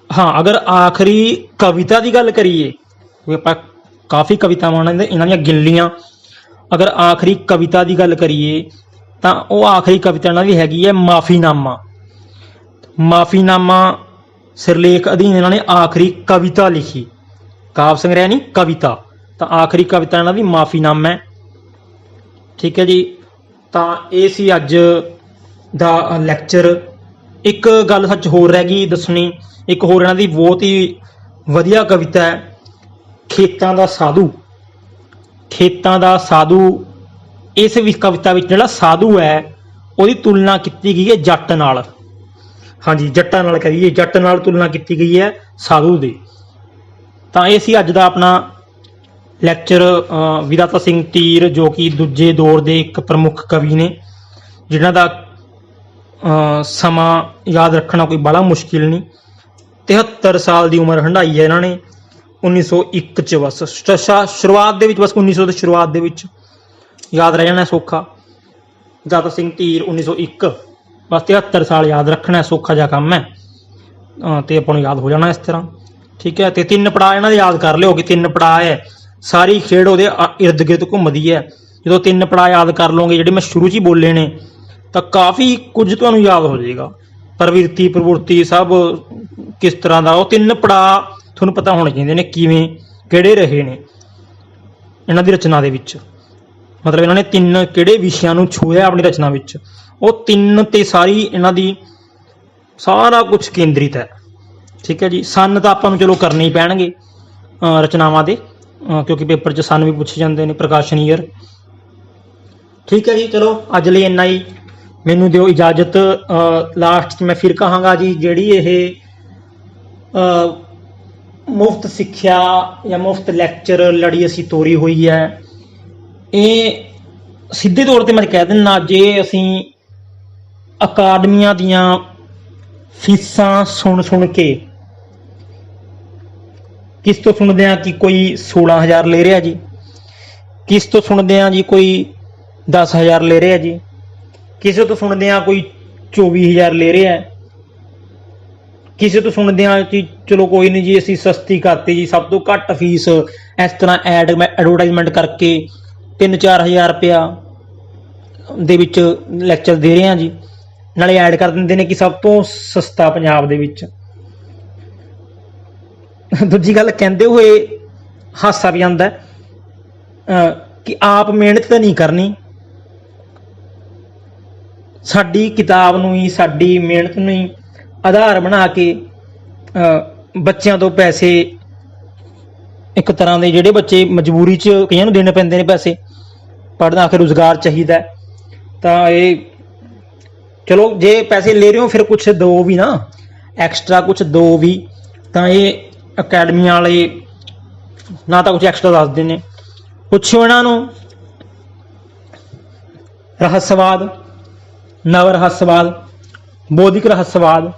Speaker 1: ਹਾਂ, ਅਗਰ ਆਖਰੀ ਕਵਿਤਾ ਦੀ ਗੱਲ ਕਰੀਏ, ਆਪਾਂ ਕਾਫੀ ਕਵਿਤਾਵਾਂ ਇਹਨਾਂ ਦੀਆਂ ਗਿਣ ਲਈਆਂ। ਅਗਰ ਆਖਰੀ ਕਵਿਤਾ ਦੀ ਗੱਲ ਕਰੀਏ ਤਾਂ ਉਹ ਆਖਰੀ ਕਵਿਤਾ ਇਹਨਾਂ ਦੀ ਹੈਗੀ ਹੈ ਮਾਫੀਨਾਮਾ। ਮਾਫੀਨਾਮਾ ਸਿਰਲੇਖ ਅਧੀਨ ਇਹਨਾਂ ਨੇ ਆਖਰੀ ਕਵਿਤਾ ਲਿਖੀ, ਕਾਵ ਸੰਗ੍ਰਹਿ ਨਹੀਂ, ਕਵਿਤਾ। ਤਾਂ ਆਖਰੀ ਕਵਿਤਾ ਇਹਨਾਂ ਦੀ ਮਾਫੀਨਾਮਾ ਹੈ, ਠੀਕ ਹੈ ਜੀ। ਤਾਂ ਇਹ ਸੀ ਅੱਜ ਦਾ ਲੈਕਚਰ। ਇੱਕ ਗੱਲ ਸੱਚ ਹੋਰ ਰਹਿ ਗਈ ਦੱਸਣੀ, ਇੱਕ ਹੋਰ ਇਹਨਾਂ ਦੀ ਬਹੁਤ ਹੀ ਵਧੀਆ ਕਵਿਤਾ ਹੈ, ਖੇਤਾਂ ਦਾ ਸਾਧੂ। ਖੇਤਾਂ ਦਾ ਸਾਧੂ, ਇਸ ਵੀ ਕਵਿਤਾ ਵਿੱਚ ਜਿਹੜਾ ਸਾਧੂ ਹੈ ਉਹਦੀ ਤੁਲਨਾ ਕੀਤੀ ਗਈ ਹੈ ਜੱਟ ਨਾਲ। ਹਾਂਜੀ, ਜੱਟਾਂ ਨਾਲ ਕਰੀਏ, ਜੱਟ ਨਾਲ ਤੁਲਨਾ ਕੀਤੀ ਗਈ ਹੈ ਸਾਧੂ ਦੀ। ਤਾਂ ਇਹ ਸੀ ਅੱਜ ਦਾ ਆਪਣਾ ਲੈਕਚਰ। ਵਿਧਾਤਾ ਸਿੰਘ ਧੀਰ ਜੋ ਕਿ ਦੂਜੇ ਦੌਰ ਦੇ ਇੱਕ ਪ੍ਰਮੁੱਖ ਕਵੀ ਨੇ, ਜਿਨ੍ਹਾਂ ਦਾ ਸਮਾਂ ਯਾਦ ਰੱਖਣਾ ਕੋਈ ਬੜਾ ਮੁਸ਼ਕਿਲ ਨਹੀਂ। 73 ਸਾਲ ਦੀ ਉਮਰ ਹੰਢਾਈ ਹੈ ਇਹਨਾਂ ਨੇ 1901 'ਚ। ਬਸ ਸ਼ੁਰੂਆਤ ਦੇ ਵਿੱਚ, ਬਸ 1900 ਦੀ ਸ਼ੁਰੂਆਤ ਦੇ ਵਿੱਚ ਯਾਦ ਰਹਿ ਜਾਣਾ ਸੌਖਾ। ਵਿਧਾਤਾ ਸਿੰਘ ਧੀਰ 1901, ਬਸ 73 ਸਾਲ ਯਾਦ ਰੱਖਣਾ ਸੌਖਾ ਜਿਹਾ ਕੰਮ ਹੈ, ਤੇ ਆਪਾਂ ਨੂੰ ਯਾਦ ਹੋ ਜਾਣਾ ਇਸ ਤਰ੍ਹਾਂ, ਠੀਕ ਹੈ। ਤੇ 3 ਪੜਾਅ ਇਹਨਾਂ ਦੇ ਯਾਦ ਕਰ ਲਿਓ ਕਿ 3 ਪੜਾਅ ਹੈ, ਸਾਰੀ ਖੇਡ ਉਹਦੇ ਇਰਦ ਗਿਰਦ ਘੁੰਮਦੀ ਹੈ। ਜਦੋਂ 3 ਪੜਾਅ ਯਾਦ ਕਰ ਲਓਗੇ ਜਿਹੜੇ ਮੈਂ ਸ਼ੁਰੂ 'ਚ ਹੀ ਬੋਲੇ ਨੇ, ਤਾਂ ਕਾਫੀ ਕੁਝ ਤੁਹਾਨੂੰ ਯਾਦ ਹੋ ਜਾਏਗਾ। ਪ੍ਰਵਿਰਤੀ ਪ੍ਰਵੁਰਤੀ ਸਭ ਕਿਸ ਤਰ੍ਹਾਂ ਦਾ, ਉਹ 3 ਪੜਾਅ ਤੁਹਾਨੂੰ ਪਤਾ ਹੋਣੇ ਚਾਹੀਦੇ ਨੇ ਕਿਵੇਂ ਕਿਹੜੇ ਰਹੇ ਨੇ ਇਹਨਾਂ ਦੀ ਰਚਨਾ ਦੇ ਵਿੱਚ। ਮਤਲਬ ਇਹਨਾਂ ਨੇ 3 ਕਿਹੜੇ ਵਿਸ਼ਿਆਂ ਨੂੰ ਛੂਹਿਆ ਆਪਣੀ ਰਚਨਾ ਵਿੱਚ, ਉਹ 3 ਤੇ ਸਾਰੀ ਇਹਨਾਂ ਦੀ ਸਾਰਾ ਕੁਝ ਕੇਂਦਰਿਤ ਹੈ। ਠੀਕ ਹੈ ਜੀ। ਸੰਨ ਤਾਂ ਆਪਾਂ ਨੂੰ ਚਲੋ ਕਰਨੇ ਹੀ ਪੈਣਗੇ ਰਚਨਾਵਾਂ ਦੇ, ਕਿਉਂਕਿ ਪੇਪਰ 'ਚ ਸੰਨ ਵੀ ਪੁੱਛੇ ਜਾਂਦੇ ਨੇ, ਪ੍ਰਕਾਸ਼ਨ ਈਅਰ। ਠੀਕ ਹੈ ਜੀ। ਚਲੋ ਅੱਜ ਲਈ ਇੰਨਾ ਹੀ, ਮੈਨੂੰ ਦਿਓ ਇਜਾਜ਼ਤ। ਲਾਸਟ 'ਚ ਮੈਂ ਫਿਰ ਕਹਾਂਗਾ ਜੀ, ਜਿਹੜੀ ਇਹ ਮੁਫਤ ਸਿੱਖਿਆ ਜਾਂ ਮੁਫਤ ਲੈਕਚਰ ਲੜੀ ਅਸੀਂ ਤੋਰੀ ਹੋਈ ਹੈ, ਇਹ ਸਿੱਧੇ ਤੌਰ 'ਤੇ ਮੈਂ ਕਹਿ ਦਿੰਦਾ, ਜੇ ਅਸੀਂ ਅਕਾਡਮੀਆਂ ਦੀਆਂ ਫੀਸਾਂ ਸੁਣ ਕੇ, ਕਿਸ ਤੋਂ ਸੁਣਦੇ ਹਾਂ ਕਿ ਕੋਈ 16,000 ਲੈ ਰਿਹਾ ਜੀ, ਕਿਸ ਤੋਂ ਸੁਣਦੇ ਹਾਂ ਜੀ ਕੋਈ 10,000 ਲੈ ਰਿਹਾ ਜੀ, ਕਿਸੇ ਤੋਂ ਸੁਣਦੇ ਹਾਂ ਕੋਈ 24,000 ਲੈ ਰਿਹਾ ਹੈ, ਕਿਸੇ ਤੋਂ ਸੁਣਦੇ ਹਾਂ ਕਿ ਚਲੋ ਕੋਈ ਨਹੀਂ ਜੀ ਅਸੀਂ ਸਸਤੀ ਕਰਤੀ ਜੀ, ਸਭ ਤੋਂ ਘੱਟ ਫੀਸ, ਇਸ ਤਰ੍ਹਾਂ ਐਡਵਰਟਾਈਜ਼ਮੈਂਟ ਕਰਕੇ 3-4 ਹਜ਼ਾਰ ਰੁਪਇਆ ਦੇ ਵਿੱਚ ਲੈਕਚਰ ਦੇ ਰਹੇ ਹਾਂ ਜੀ। ਨਾਲੇ ਐਡ ਕਰ ਦਿੰਦੇ ਨੇ ਕਿ ਸਭ ਤੋਂ ਸਸਤਾ ਪੰਜਾਬ ਦੇ ਵਿੱਚ। ਦੂਜੀ ਗੱਲ ਕਹਿੰਦੇ ਹੋਏ ਹਾਸਾ ਵੀ ਆਉਂਦਾ ਕਿ ਆਪ ਮਿਹਨਤ ਤਾਂ ਨਹੀਂ ਕਰਨੀ, ਸਾਡੀ ਕਿਤਾਬ ਨੂੰ ਹੀ, ਸਾਡੀ ਮਿਹਨਤ ਨੂੰ ਹੀ ਆਧਾਰ ਬਣਾ ਕੇ ਬੱਚਿਆਂ ਤੋਂ ਪੈਸੇ, ਇੱਕ ਤਰ੍ਹਾਂ ਦੇ ਜਿਹੜੇ ਬੱਚੇ ਮਜਬੂਰੀ 'ਚ ਕਈਆਂ ਨੂੰ ਦੇਣੇ ਪੈਂਦੇ ਨੇ ਪੈਸੇ, ਪੜ੍ਹਨਾ ਆਖਿਰ ਰੁਜ਼ਗਾਰ ਚਾਹੀਦਾ, ਤਾਂ ਇਹ ਚਲੋ ਜੇ ਪੈਸੇ ਲੈ ਰਹੇ ਹੋ ਫਿਰ ਕੁਛ ਦਿਓ ਵੀ ਨਾ, ਐਕਸਟਰਾ ਕੁਛ ਦਿਓ ਵੀ। ਤਾਂ ਇਹ ਅਕੈਡਮੀਆਂ ਵਾਲੇ ਨਾ ਤਾਂ ਕੁਛ ਐਕਸਟਰਾ ਦੱਸਦੇ ਨੇ, ਪੁੱਛੋ ਇਹਨਾਂ ਨੂੰ ਰਹੱਸਵਾਦ, ਨਵ ਰਹੱਸਵਾਦ, ਬੌਧਿਕ ਰਹੱਸਵਾਦ,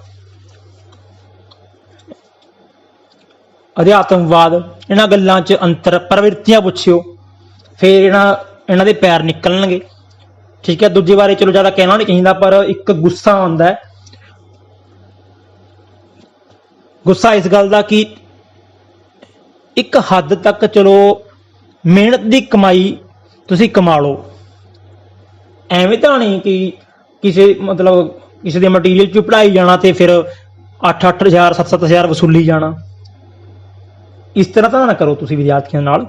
Speaker 1: ਅਧਿਆਤਮਵਾਦ, ਇਹਨਾਂ ਗੱਲਾਂ 'ਚ ਅੰਤਰ, ਪ੍ਰਵਿਰਤੀਆਂ ਪੁੱਛਿਓ, ਫਿਰ ਇਹਨਾਂ ਦੇ ਪੈਰ ਨਿਕਲਣਗੇ। ਠੀਕ ਹੈ। ਦੂਜੇ ਬਾਰੇ ਚਲੋ ਜ਼ਿਆਦਾ ਕਹਿਣਾ ਨਹੀਂ ਚਾਹੀਦਾ, ਪਰ ਇੱਕ ਗੁੱਸਾ ਆਉਂਦਾ, ਗੁੱਸਾ ਇਸ ਗੱਲ ਦਾ ਕਿ ਇੱਕ ਹੱਦ ਤੱਕ ਚਲੋ ਮਿਹਨਤ ਦੀ ਕਮਾਈ ਤੁਸੀਂ ਕਮਾ ਲਓ, ਐਵੇਂ ਤਾਂ ਨਹੀਂ ਕਿ ਕਿਸੇ ਦੇ ਮਟੀਰੀਅਲ 'ਚ ਪੜ੍ਹਾਈ ਜਾਣਾ ਤੇ ਫਿਰ 8-8 ਹਜ਼ਾਰ 7-7 ਹਜ਼ਾਰ ਵਸੂਲੀ ਜਾਣਾ। ਇਸ ਤਰ੍ਹਾਂ ਤਾਂ ਨਾ ਕਰੋ ਤੁਸੀਂ ਵਿਦਿਆਰਥੀਆਂ ਨਾਲ।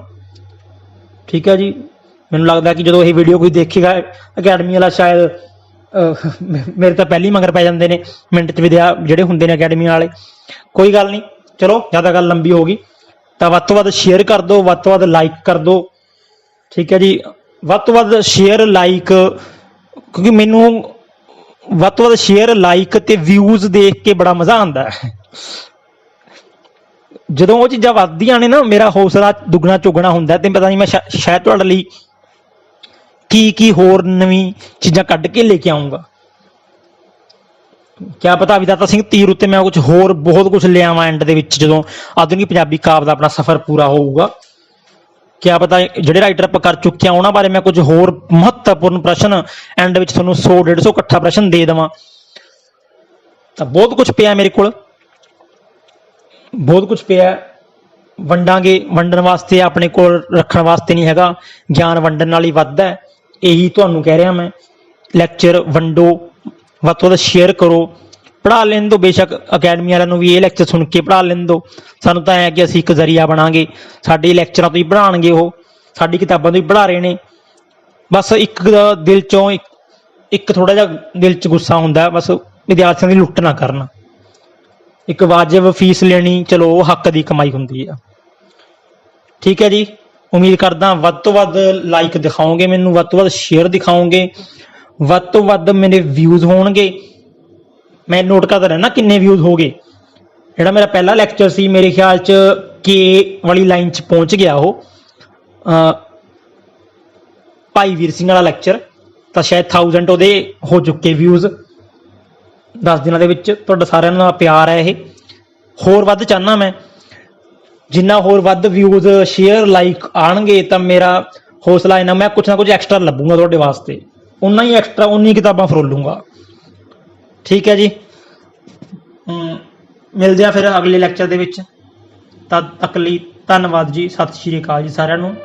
Speaker 1: ਠੀਕ ਹੈ ਜੀ। ਮੈਨੂੰ ਲੱਗਦਾ ਕਿ ਜਦੋਂ ਇਹ ਵੀਡੀਓ ਕੋਈ ਦੇਖੇਗਾ ਅਕੈਡਮੀ ਵਾਲਾ, ਸ਼ਾਇਦ ਮੇਰੇ ਤਾਂ ਪਹਿਲੀ ਮਗਰ ਪੈ ਜਾਂਦੇ ਨੇ ਮਿੰਟ 'ਚ ਜਿਹੜੇ ਹੁੰਦੇ ਨੇ ਅਕੈਡਮੀ ਵਾਲੇ। ਕੋਈ ਗੱਲ ਨਹੀਂ, ਚਲੋ ਜ਼ਿਆਦਾ ਗੱਲ ਲੰਬੀ ਹੋ ਗਈ ਤਾਂ ਵੱਧ ਤੋਂ ਵੱਧ ਸ਼ੇਅਰ ਕਰ ਦਿਓ, ਵੱਧ ਤੋਂ ਵੱਧ ਲਾਈਕ ਕਰ ਦਿਓ। ਠੀਕ ਹੈ ਜੀ। ਵੱਧ ਤੋਂ ਵੱਧ ਸ਼ੇਅਰ ਲਾਈਕ, ਕਿਉਂਕਿ ਮੈਨੂੰ ਵੱਧ ਤੋਂ ਵੱਧ ਸ਼ੇਅਰ ਲਾਈਕ ਤੇ ਵਿਊਜ਼ ਦੇਖ ਕੇ ਬੜਾ ਮਜ਼ਾ ਆਉਂਦਾ ਹੈ। ਜਦੋਂ ਉਹ ਚੀਜ਼ਾਂ ਵੱਧਦੀਆਂ ਨੇ ਨਾ, ਮੇਰਾ ਹੌਸਲਾ ਦੁੱਗਣਾ ਚੌਗਣਾ ਹੁੰਦਾ, ਤੇ ਪਤਾ ਨਹੀਂ ਮੈਂ ਸ਼ਾਇਦ ਤੁਹਾਡੇ ਲਈ ਕੀ ਹੋਰ ਨਵੀਂ ਚੀਜ਼ਾਂ ਕੱਢ ਕੇ ਲੈ ਕੇ ਆਊਂਗਾ। ਕਿਆ ਪਤਾ ਵਿਧਾਤਾ ਸਿੰਘ ਤੀਰ ਉੱਤੇ ਮੈਂ ਕੁਝ ਹੋਰ ਬਹੁਤ ਕੁਝ ਲਿਆਵਾਂ ਐਂਡ ਦੇ ਵਿੱਚ, ਜਦੋਂ ਆਧੁਨਿਕ ਪੰਜਾਬੀ ਕਾਵਿ ਦਾ ਆਪਣਾ ਸਫ਼ਰ ਪੂਰਾ ਹੋਊਗਾ। ਕਿਆ ਪਤਾ ਜਿਹੜੇ ਰਾਈਟਰ ਆਪਾਂ ਕਰ ਚੁੱਕੇ ਹਾਂ ਉਹਨਾਂ ਬਾਰੇ ਮੈਂ ਕੁਝ ਹੋਰ ਮਹੱਤਵਪੂਰਨ ਪ੍ਰਸ਼ਨ ਐਂਡ ਵਿੱਚ ਤੁਹਾਨੂੰ 100-150 ਇਕੱਠਾ ਪ੍ਰਸ਼ਨ ਦੇ ਦੇਵਾਂ। ਤਾਂ ਬਹੁਤ ਕੁਝ ਪਿਆ ਮੇਰੇ ਕੋਲ, ਬਹੁਤ ਕੁਝ ਪਿਆ। ਵੰਡਾਂਗੇ, ਵੰਡਣ ਵਾਸਤੇ, ਆਪਣੇ ਕੋਲ ਰੱਖਣ ਵਾਸਤੇ ਨਹੀਂ ਹੈਗਾ। ਗਿਆਨ ਵੰਡਣ ਨਾਲ ਹੀ ਵੱਧਦਾ ਹੈ। ਇਹੀ ਤੁਹਾਨੂੰ ਕਹਿ ਰਿਹਾ ਮੈਂ। ਲੈਕਚਰ ਵੰਡੋ, ਵੱਧ ਤੋਂ ਵੱਧ ਸ਼ੇਅਰ ਕਰੋ, ਪੜ੍ਹਾ ਲੈਣ ਦਿਓ। ਬੇਸ਼ੱਕ ਅਕੈਡਮੀ ਵਾਲਿਆਂ ਨੂੰ ਵੀ ਇਹ ਲੈਕਚਰ ਸੁਣ ਕੇ ਪੜ੍ਹਾ ਲੈਣ ਦਿਓ। ਸਾਨੂੰ ਤਾਂ ਐਂ ਕਿ ਅਸੀਂ ਇੱਕ ਜ਼ਰੀਆ ਬਣਾਂਗੇ, ਸਾਡੇ ਲੈਕਚਰਾਂ ਤੋਂ ਹੀ ਪੜ੍ਹਾਉਣਗੇ, ਉਹ ਸਾਡੀ ਕਿਤਾਬਾਂ ਤੋਂ ਹੀ ਪੜ੍ਹਾ ਰਹੇ ਨੇ। ਬਸ ਇੱਕ ਦਿਲ 'ਚੋਂ ਇੱਕ ਥੋੜ੍ਹਾ ਜਿਹਾ ਦਿਲ 'ਚ ਗੁੱਸਾ ਹੁੰਦਾ, ਬਸ ਵਿਦਿਆਰਥੀਆਂ ਦੀ ਲੁੱਟ ਨਾ ਕਰਨ। ਇੱਕ ਵਾਜਬ ਫੀਸ ਲੈਣੀ, ਚਲੋ ਉਹ ਹੱਕ ਦੀ ਕਮਾਈ ਹੁੰਦੀ ਆ। ਠੀਕ ਹੈ ਜੀ। ਉਮੀਦ ਕਰਦਾ ਵੱਧ ਤੋਂ ਵੱਧ ਲਾਈਕ ਦਿਖਾਓਗੇ ਮੈਨੂੰ, ਵੱਧ ਤੋਂ ਵੱਧ ਸ਼ੇਅਰ ਦਿਖਾਓਗੇ, ਵੱਧ ਤੋਂ ਵੱਧ ਮੇਰੇ ਵਿਊਜ਼ ਹੋਣਗੇ। ਮੈਂ ਨੋਟ ਕਰਦਾ ਰਹਿਣਾ ਕਿੰਨੇ ਵਿਊਜ਼ ਹੋ ਗਏ। ਜਿਹੜਾ ਮੇਰਾ ਪਹਿਲਾ ਲੈਕਚਰ ਸੀ, ਮੇਰੇ ਖਿਆਲ 'ਚ ਕੇ ਵਾਲੀ ਲਾਈਨ 'ਚ ਪਹੁੰਚ ਗਿਆ ਉਹ, ਭਾਈ ਵੀਰ ਸਿੰਘ ਵਾਲਾ ਲੈਕਚਰ, ਤਾਂ ਸ਼ਾਇਦ 1000 ਉਹਦੇ ਹੋ ਚੁੱਕੇ ਵਿਊਜ਼ 10 ਦਿਨਾਂ ਦੇ ਵਿੱਚ। ਤੁਹਾਡਾ ਸਾਰਿਆਂ ਦਾ ਪਿਆਰ ਹੈ, ਇਹ ਹੋਰ ਵੱਧ ਚਾਹੁੰਦਾ ਮੈਂ। ਜਿੰਨਾ ਹੋਰ ਵੱਧ ਵਿਊਜ਼, ਸ਼ੇਅਰ, ਲਾਈਕ ਆਉਣਗੇ ਤਾਂ ਮੇਰਾ ਹੌਸਲਾ ਇੰਨਾ, ਮੈਂ ਕੁਛ ਨਾ ਕੁਛ ਐਕਸਟਰਾ ਲੱਭੂਗਾ ਤੁਹਾਡੇ ਵਾਸਤੇ, ਉਨਾ ਹੀ ਐਕਸਟਰਾ, ਉਨੀ ਕਿਤਾਬਾਂ ਫਰੋਲੂੰਗਾ। ਠੀਕ ਹੈ ਜੀ। ਮਿਲਦੇ ਆ ਫਿਰ ਅਗਲੇ ਲੈਕਚਰ ਦੇ ਵਿੱਚ। ਤਦ ਤੱਕ ਲਈ ਧੰਨਵਾਦ ਜੀ। ਸਤਿ ਸ਼੍ਰੀ ਅਕਾਲ ਜੀ ਸਾਰਿਆਂ ਨੂੰ।